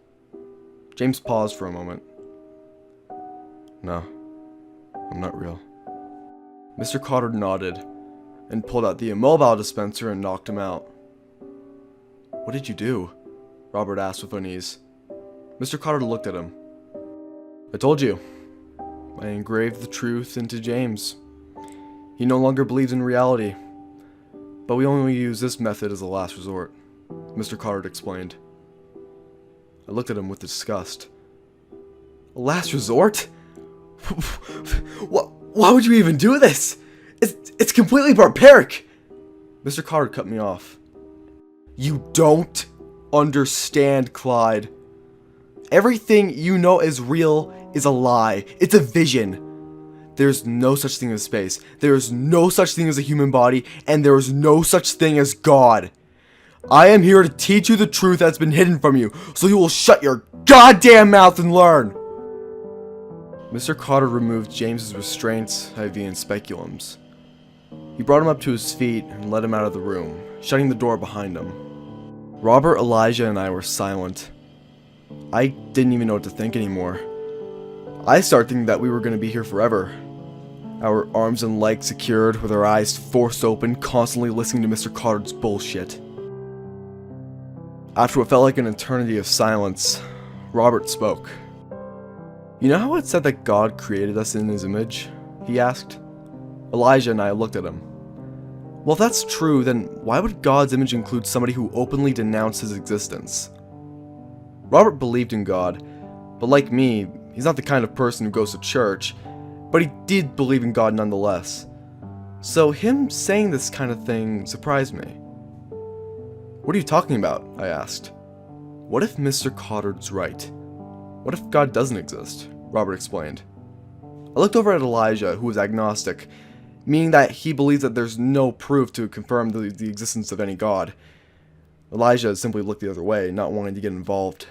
James paused for a moment. No, I'm not real. Mr. Cotter nodded, and pulled out the immobile dispenser and knocked him out. What did you do? Robert asked with unease. Mr. Cotter looked at him. I told you. I engraved the truth into James. He no longer believes in reality. But we only use this method as a last resort, Mr. Cotter explained. I looked at him with disgust. A last resort? Why would you even do this? It's completely barbaric! Mr. Cotter cut me off. You don't understand, Clyde. Everything you know is real is a lie. It's a vision. There's no such thing as space. There is no such thing as a human body, and there is no such thing as God. I am here to teach you the truth that's been hidden from you, so you will shut your goddamn mouth and learn. Mr. Cotter removed James's restraints, IV, and speculums. He brought him up to his feet and led him out of the room, shutting the door behind him. Robert, Elijah, and I were silent. I didn't even know what to think anymore. I started thinking that we were going to be here forever. Our arms and legs secured, with our eyes forced open, constantly listening to Mr. Cotter's bullshit. After what felt like an eternity of silence, Robert spoke. You know how it said that God created us in his image? He asked. Elijah and I looked at him. Well, if that's true, then why would God's image include somebody who openly denounced his existence? Robert believed in God, but like me, he's not the kind of person who goes to church, but he did believe in God nonetheless. So him saying this kind of thing surprised me. What are you talking about? I asked. What if Mr. Cotter's right? What if God doesn't exist? Robert explained. I looked over at Elijah, who was agnostic, meaning that he believes that there's no proof to confirm the existence of any God. Elijah simply looked the other way, not wanting to get involved.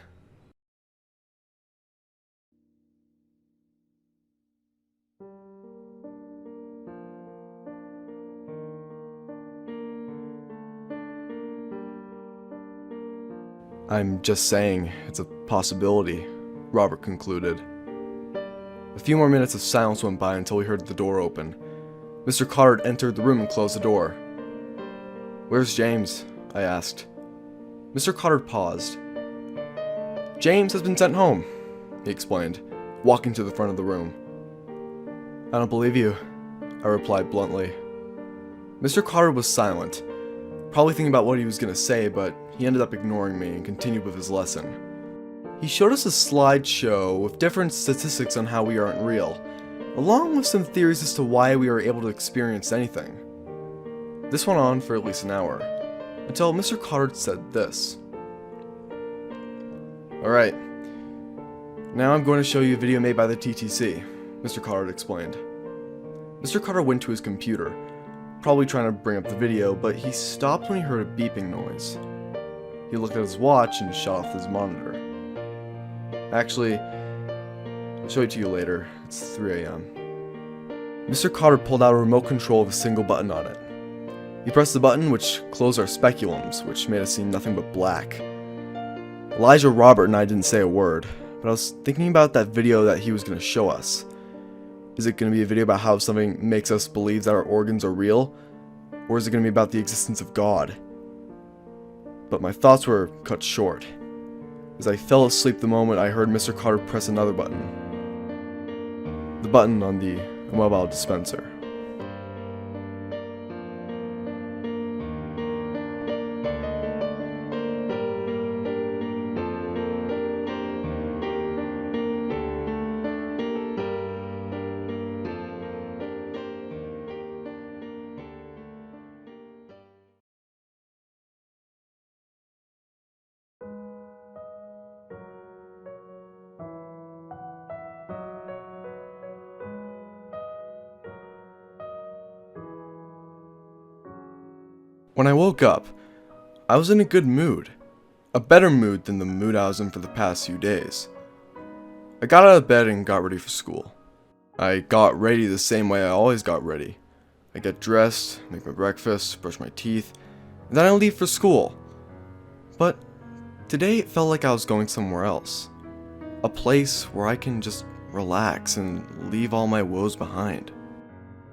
I'm just saying, it's a possibility, Robert concluded. A few more minutes of silence went by until we heard the door open. Mr. Cotter entered the room and closed the door. Where's James? I asked. Mr. Cotter paused. "James has been sent home," he explained, walking to the front of the room. "I don't believe you," I replied bluntly. Mr. Cotter was silent, probably thinking about what he was going to say, but he ended up ignoring me and continued with his lesson. He showed us a slideshow with different statistics on how we aren't real, along with some theories as to why we are able to experience anything. This went on for at least an hour, until Mr. Cotter said this. "Alright, now I'm going to show you a video made by the TTC, Mr. Cotter explained. Mr. Cotter went to his computer, probably trying to bring up the video, but he stopped when he heard a beeping noise. He looked at his watch and shut off his monitor. Actually, I'll show it to you later. It's 3 a.m. Mr. Cotter pulled out a remote control with a single button on it. He pressed the button, which closed our speculums, which made us see nothing but black. Elijah, Robert, and I didn't say a word, but I was thinking about that video that he was going to show us. Is it going to be a video about how something makes us believe that our organs are real? Or is it going to be about the existence of God? But my thoughts were cut short, as I fell asleep the moment I heard Mr. Cotter press another button. The button on the mobile dispenser. When I woke up, I was in a good mood. A better mood than the mood I was in for the past few days. I got out of bed and got ready for school. I got ready the same way I always got ready. I get dressed, make my breakfast, brush my teeth, and then I leave for school. But today it felt like I was going somewhere else. A place where I can just relax and leave all my woes behind.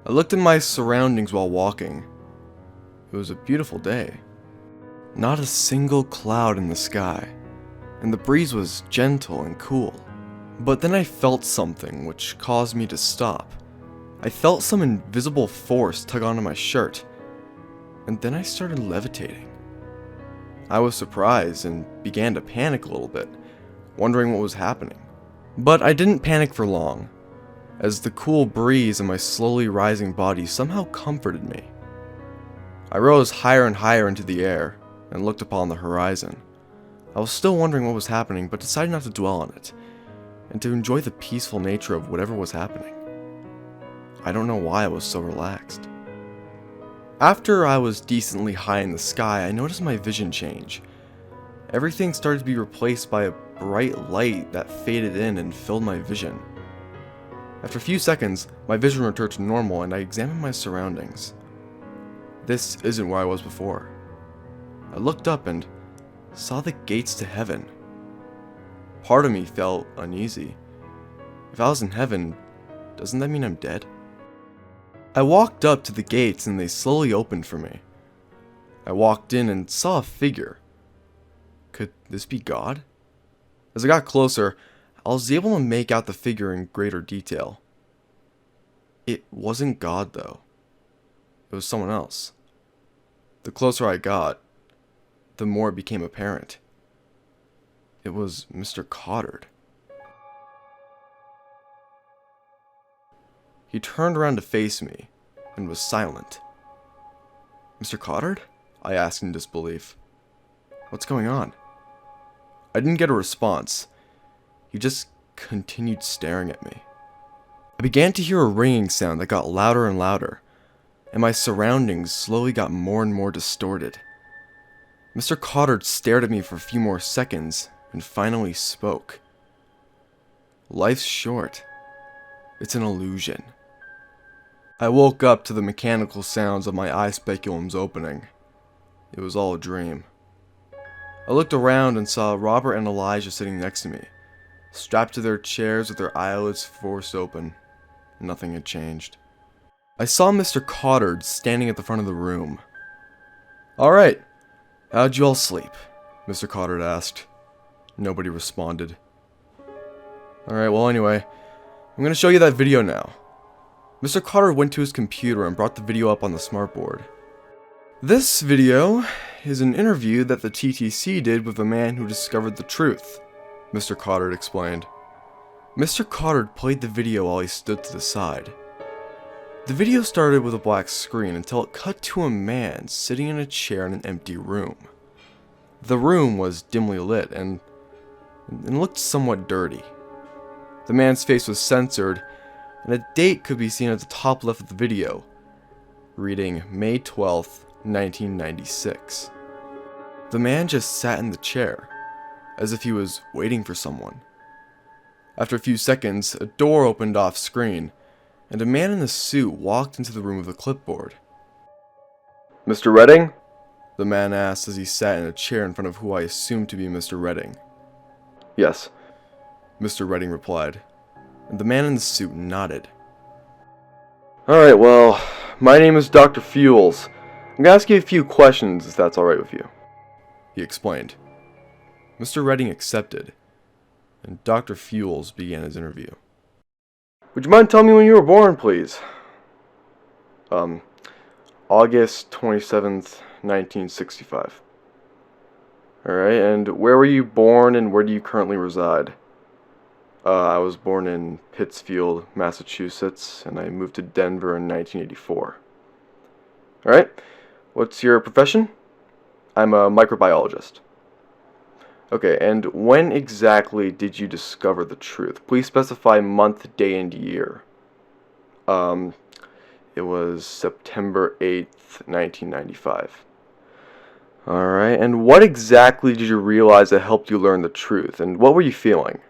I looked at my surroundings while walking. It was a beautiful day. Not a single cloud in the sky, and the breeze was gentle and cool. But then I felt something which caused me to stop. I felt some invisible force tug onto my shirt, and then I started levitating. I was surprised and began to panic a little bit, wondering what was happening. But I didn't panic for long, as the cool breeze and my slowly rising body somehow comforted me. I rose higher and higher into the air, and looked upon the horizon. I was still wondering what was happening, but decided not to dwell on it, and to enjoy the peaceful nature of whatever was happening. I don't know why I was so relaxed. After I was decently high in the sky, I noticed my vision change. Everything started to be replaced by a bright light that faded in and filled my vision. After a few seconds, my vision returned to normal and I examined my surroundings. This isn't where I was before. I looked up and saw the gates to heaven. Part of me felt uneasy. If I was in heaven, doesn't that mean I'm dead? I walked up to the gates and they slowly opened for me. I walked in and saw a figure. Could this be God? As I got closer, I was able to make out the figure in greater detail. It wasn't God though. It was someone else. The closer I got, the more it became apparent. It was Mr. Cotter. He turned around to face me and was silent. "Mr. Cotter?" I asked in disbelief. "What's going on?" I didn't get a response. He just continued staring at me. I began to hear a ringing sound that got louder and louder, and my surroundings slowly got more and more distorted. Mr. Cotter stared at me for a few more seconds and finally spoke. "Life's short. It's an illusion." I woke up to the mechanical sounds of my eye speculums opening. It was all a dream. I looked around and saw Robert and Elijah sitting next to me, strapped to their chairs with their eyelids forced open. Nothing had changed. I saw Mr. Cotter standing at the front of the room. "Alright, how'd you all sleep?" Mr. Cotter asked. Nobody responded. Alright, well anyway, I'm gonna show you that video now. Mr. Cotter went to his computer and brought the video up on the smartboard. This video is an interview that the TTC did with a man who discovered the truth, Mr. Cotter explained. Mr. Cotter played the video while he stood to the side. The video started with a black screen until it cut to a man sitting in a chair in an empty room. The room was dimly lit and looked somewhat dirty. The man's face was censored, and a date could be seen at the top left of the video, reading May 12th, 1996. The man just sat in the chair, as if he was waiting for someone. After a few seconds, a door opened off screen, and a man in a suit walked into the room with a clipboard. "Mr. Redding?" the man asked as he sat in a chair in front of who I assumed to be Mr. Redding. "Yes," Mr. Redding replied, and the man in the suit nodded. "Alright, well, my name is Dr. Fuels. I'm gonna ask you a few questions if that's alright with you," he explained. Mr. Redding accepted, and Dr. Fuels began his interview. "Would you mind telling me when you were born, please?" August 27th, 1965. Alright, and where were you born and where do you currently reside? I was born in Pittsfield, Massachusetts, and I moved to Denver in 1984. Alright, what's your profession? I'm a microbiologist. Okay, and when exactly did you discover the truth? Please specify month, day, and year. It was September 8th, 1995. Alright, and what exactly did you realize that helped you learn the truth, and what were you feeling?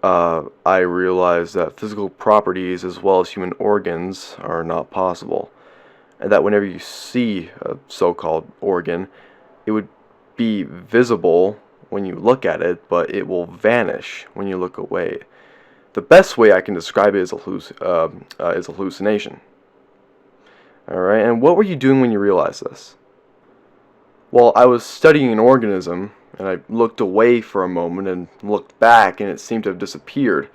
I realized that physical properties as well as human organs are not possible, and that whenever you see a so-called organ, it would be visible when you look at it, but it will vanish when you look away. The best way I can describe it is hallucination. Alright, and what were you doing when you realized this? Well, I was studying an organism, and I looked away for a moment and looked back, and it seemed to have disappeared.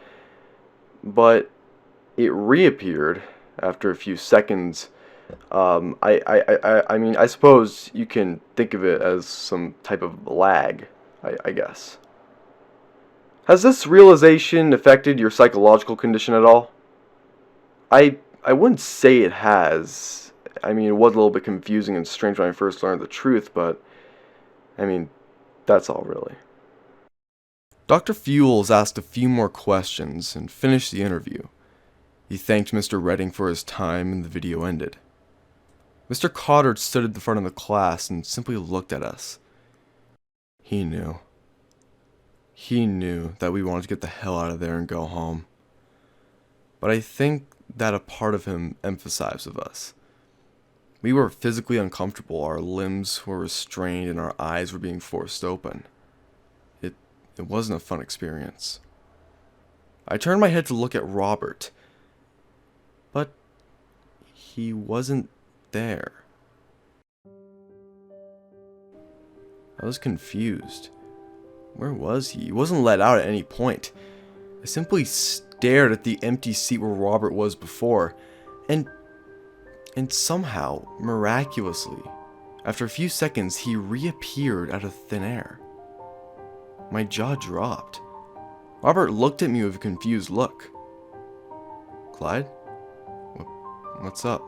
But it reappeared after a few seconds. I mean, I suppose you can think of it as some type of lag, I guess. Has this realization affected your psychological condition at all? I wouldn't say it has. I mean, it was a little bit confusing and strange when I first learned the truth, but, I mean, that's all really. Dr. Fuels asked a few more questions and finished the interview. He thanked Mr. Redding for his time and the video ended. Mr. Cotter stood at the front of the class and simply looked at us. He knew. He knew that we wanted to get the hell out of there and go home. But I think that a part of him emphasized with us. We were physically uncomfortable, our limbs were restrained, and our eyes were being forced open. It wasn't a fun experience. I turned my head to look at Robert, but he wasn't there. I was confused. Where was he? He wasn't let out at any point. I simply stared at the empty seat where Robert was before, and somehow, miraculously, after a few seconds, he reappeared out of thin air. My jaw dropped. Robert looked at me with a confused look. "Clyde? What's up?"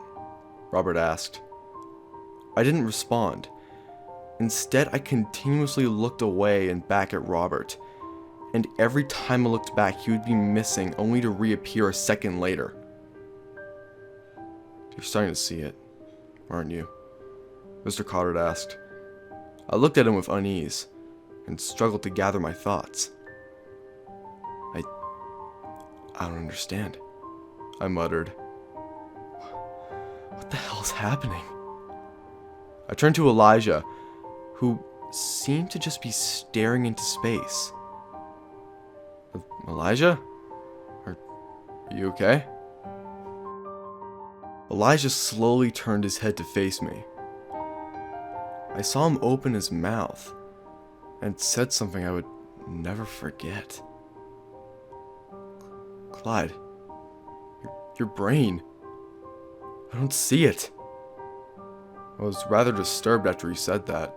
Robert asked. I didn't respond. Instead, I continuously looked away and back at Robert, and every time I looked back, he would be missing, only to reappear a second later. "You're starting to see it, aren't you?" Mr. Cotter asked. I looked at him with unease, and struggled to gather my thoughts. I don't understand," I muttered. What the hell is happening? I turned to Elijah, who seemed to just be staring into space. "Elijah? Are you okay?" Elijah slowly turned his head to face me. I saw him open his mouth, and said something I would never forget. Clyde, your brain. I don't see it. I was rather disturbed after he said that,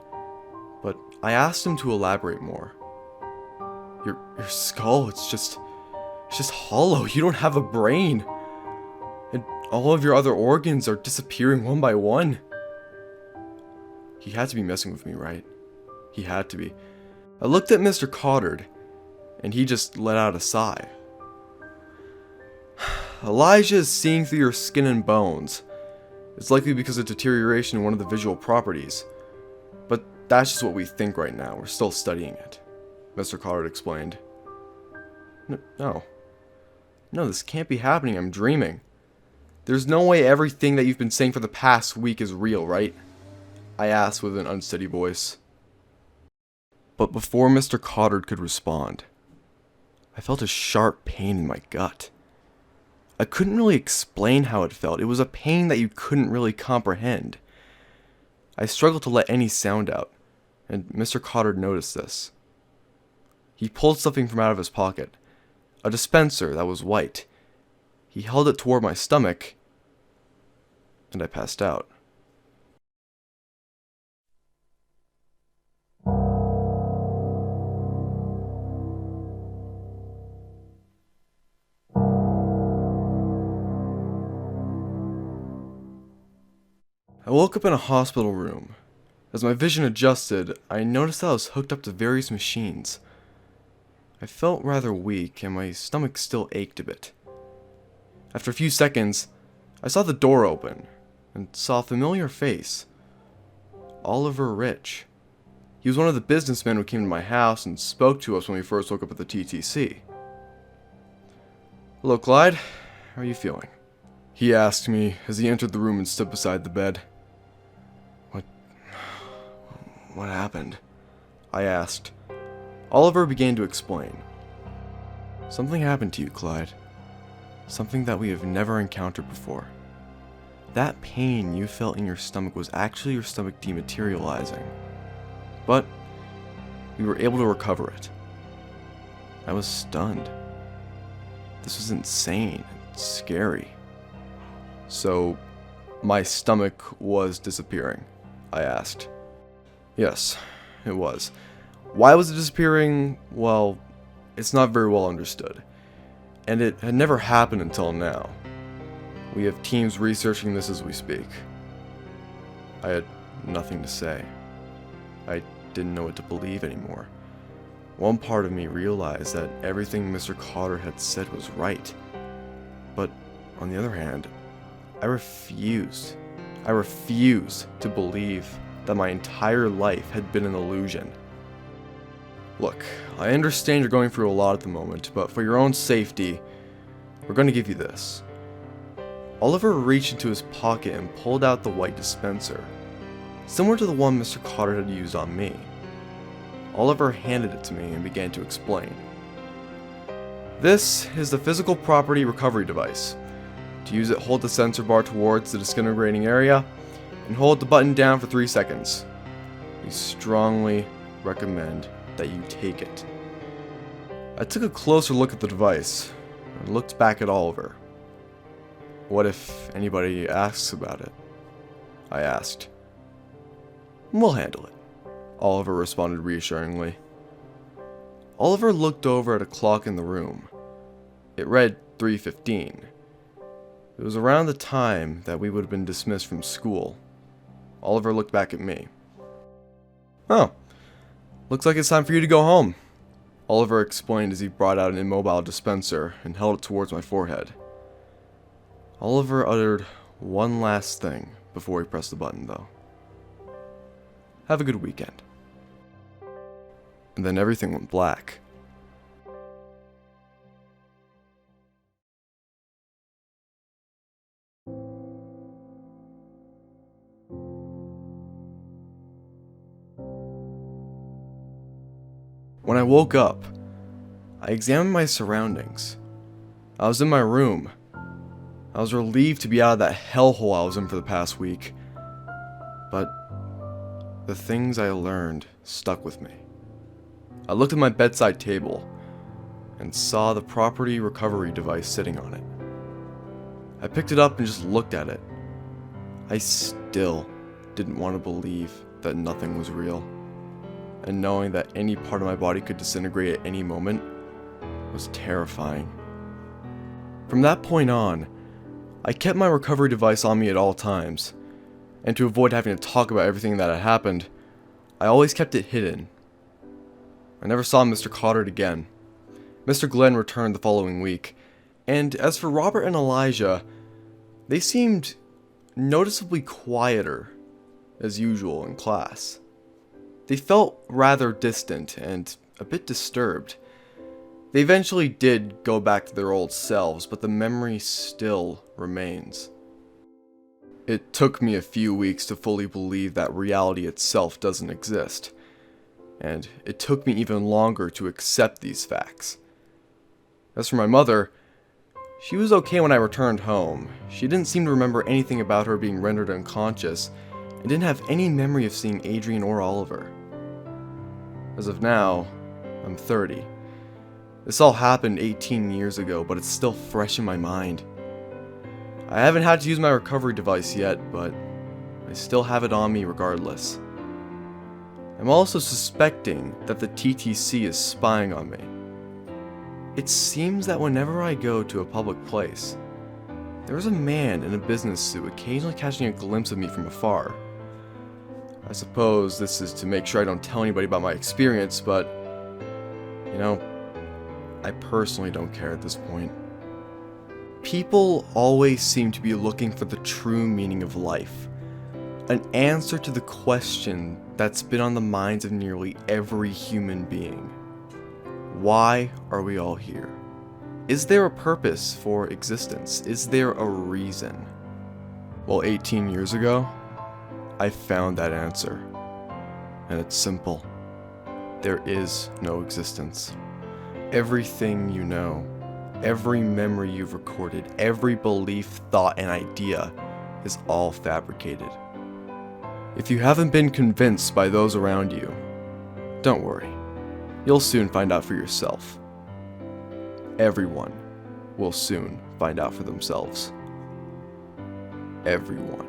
but I asked him to elaborate more. Your skull, it's just hollow. You don't have a brain. And all of your other organs are disappearing one by one. He had to be messing with me, right? He had to be. I looked at Mr. Cottard, and he just let out a sigh. Elijah is seeing through your skin and bones. It's likely because of deterioration in one of the visual properties. But that's just what we think right now. We're still studying it, Mr. Cottard explained. No, this can't be happening. I'm dreaming. There's no way everything that you've been saying for the past week is real, right? I asked with an unsteady voice. But before Mr. Cottard could respond, I felt a sharp pain in my gut. I couldn't really explain how it felt. It was a pain that you couldn't really comprehend. I struggled to let any sound out, and Mr. Cottard noticed this. He pulled something from out of his pocket, a dispenser that was white. He held it toward my stomach, and I passed out. I woke up in a hospital room. As my vision adjusted, I noticed that I was hooked up to various machines. I felt rather weak, and my stomach still ached a bit. After a few seconds, I saw the door open, and saw a familiar face. Oliver Rich. He was one of the businessmen who came to my house and spoke to us when we first woke up at the TTC. "Hello, Clyde. How are you feeling?" he asked me as he entered the room and stood beside the bed. What happened? I asked. Oliver began to explain. "Something happened to you, Clyde. Something that we have never encountered before. That pain you felt in your stomach was actually your stomach dematerializing. But we were able to recover it." I was stunned. This was insane and scary. "So, my stomach was disappearing?" I asked. "Yes, it was. Why was it disappearing? Well, it's not very well understood. And it had never happened until now. We have teams researching this as we speak." I had nothing to say. I didn't know what to believe anymore. One part of me realized that everything Mr. Cottard had said was right. But on the other hand, I refused to believe that my entire life had been an illusion. "Look, I understand you're going through a lot at the moment, but for your own safety, we're going to give you this." Oliver reached into his pocket and pulled out the white dispenser, similar to the one Mr. Cottard had used on me. Oliver handed it to me and began to explain. "This is the physical property recovery device. To use it, hold the sensor bar towards the disintegrating area and hold the button down for 3 seconds. We strongly recommend that you take it." I took a closer look at the device and looked back at Oliver. "What if anybody asks about it?" I asked. "We'll handle it," Oliver responded reassuringly. Oliver looked over at a clock in the room. It read 3:15. It was around the time that we would have been dismissed from school. Oliver looked back at me. "Oh, looks like it's time for you to go home," Oliver explained as he brought out an immobile dispenser and held it towards my forehead. Oliver uttered one last thing before he pressed the button, though. "Have a good weekend." And then everything went black. When I woke up, I examined my surroundings. I was in my room. I was relieved to be out of that hellhole I was in for the past week. But the things I learned stuck with me. I looked at my bedside table and saw the property recovery device sitting on it. I picked it up and just looked at it. I still didn't want to believe that nothing was real, and knowing that any part of my body could disintegrate at any moment was terrifying. From that point on, I kept my recovery device on me at all times, and to avoid having to talk about everything that had happened, I always kept it hidden. I never saw Mr. Coddard again. Mr. Glenn returned the following week, and as for Robert and Elijah, they seemed noticeably quieter as usual in class. They felt rather distant and a bit disturbed. They eventually did go back to their old selves, but the memory still remains. It took me a few weeks to fully believe that reality itself doesn't exist, and it took me even longer to accept these facts. As for my mother, she was okay when I returned home. She didn't seem to remember anything about her being rendered unconscious, and didn't have any memory of seeing Adrian or Oliver. As of now, I'm 30. This all happened 18 years ago, but it's still fresh in my mind. I haven't had to use my recovery device yet, but I still have it on me regardless. I'm also suspecting that the TTC is spying on me. It seems that whenever I go to a public place, there is a man in a business suit occasionally catching a glimpse of me from afar. I suppose this is to make sure I don't tell anybody about my experience, but, I personally don't care at this point. People always seem to be looking for the true meaning of life, an answer to the question that's been on the minds of nearly every human being. Why are we all here? Is there a purpose for existence? Is there a reason? Well, 18 years ago, I found that answer. And it's simple. There is no existence. Everything you know, every memory you've recorded, every belief, thought, and idea is all fabricated. If you haven't been convinced by those around you, don't worry. You'll soon find out for yourself. Everyone will soon find out for themselves. Everyone.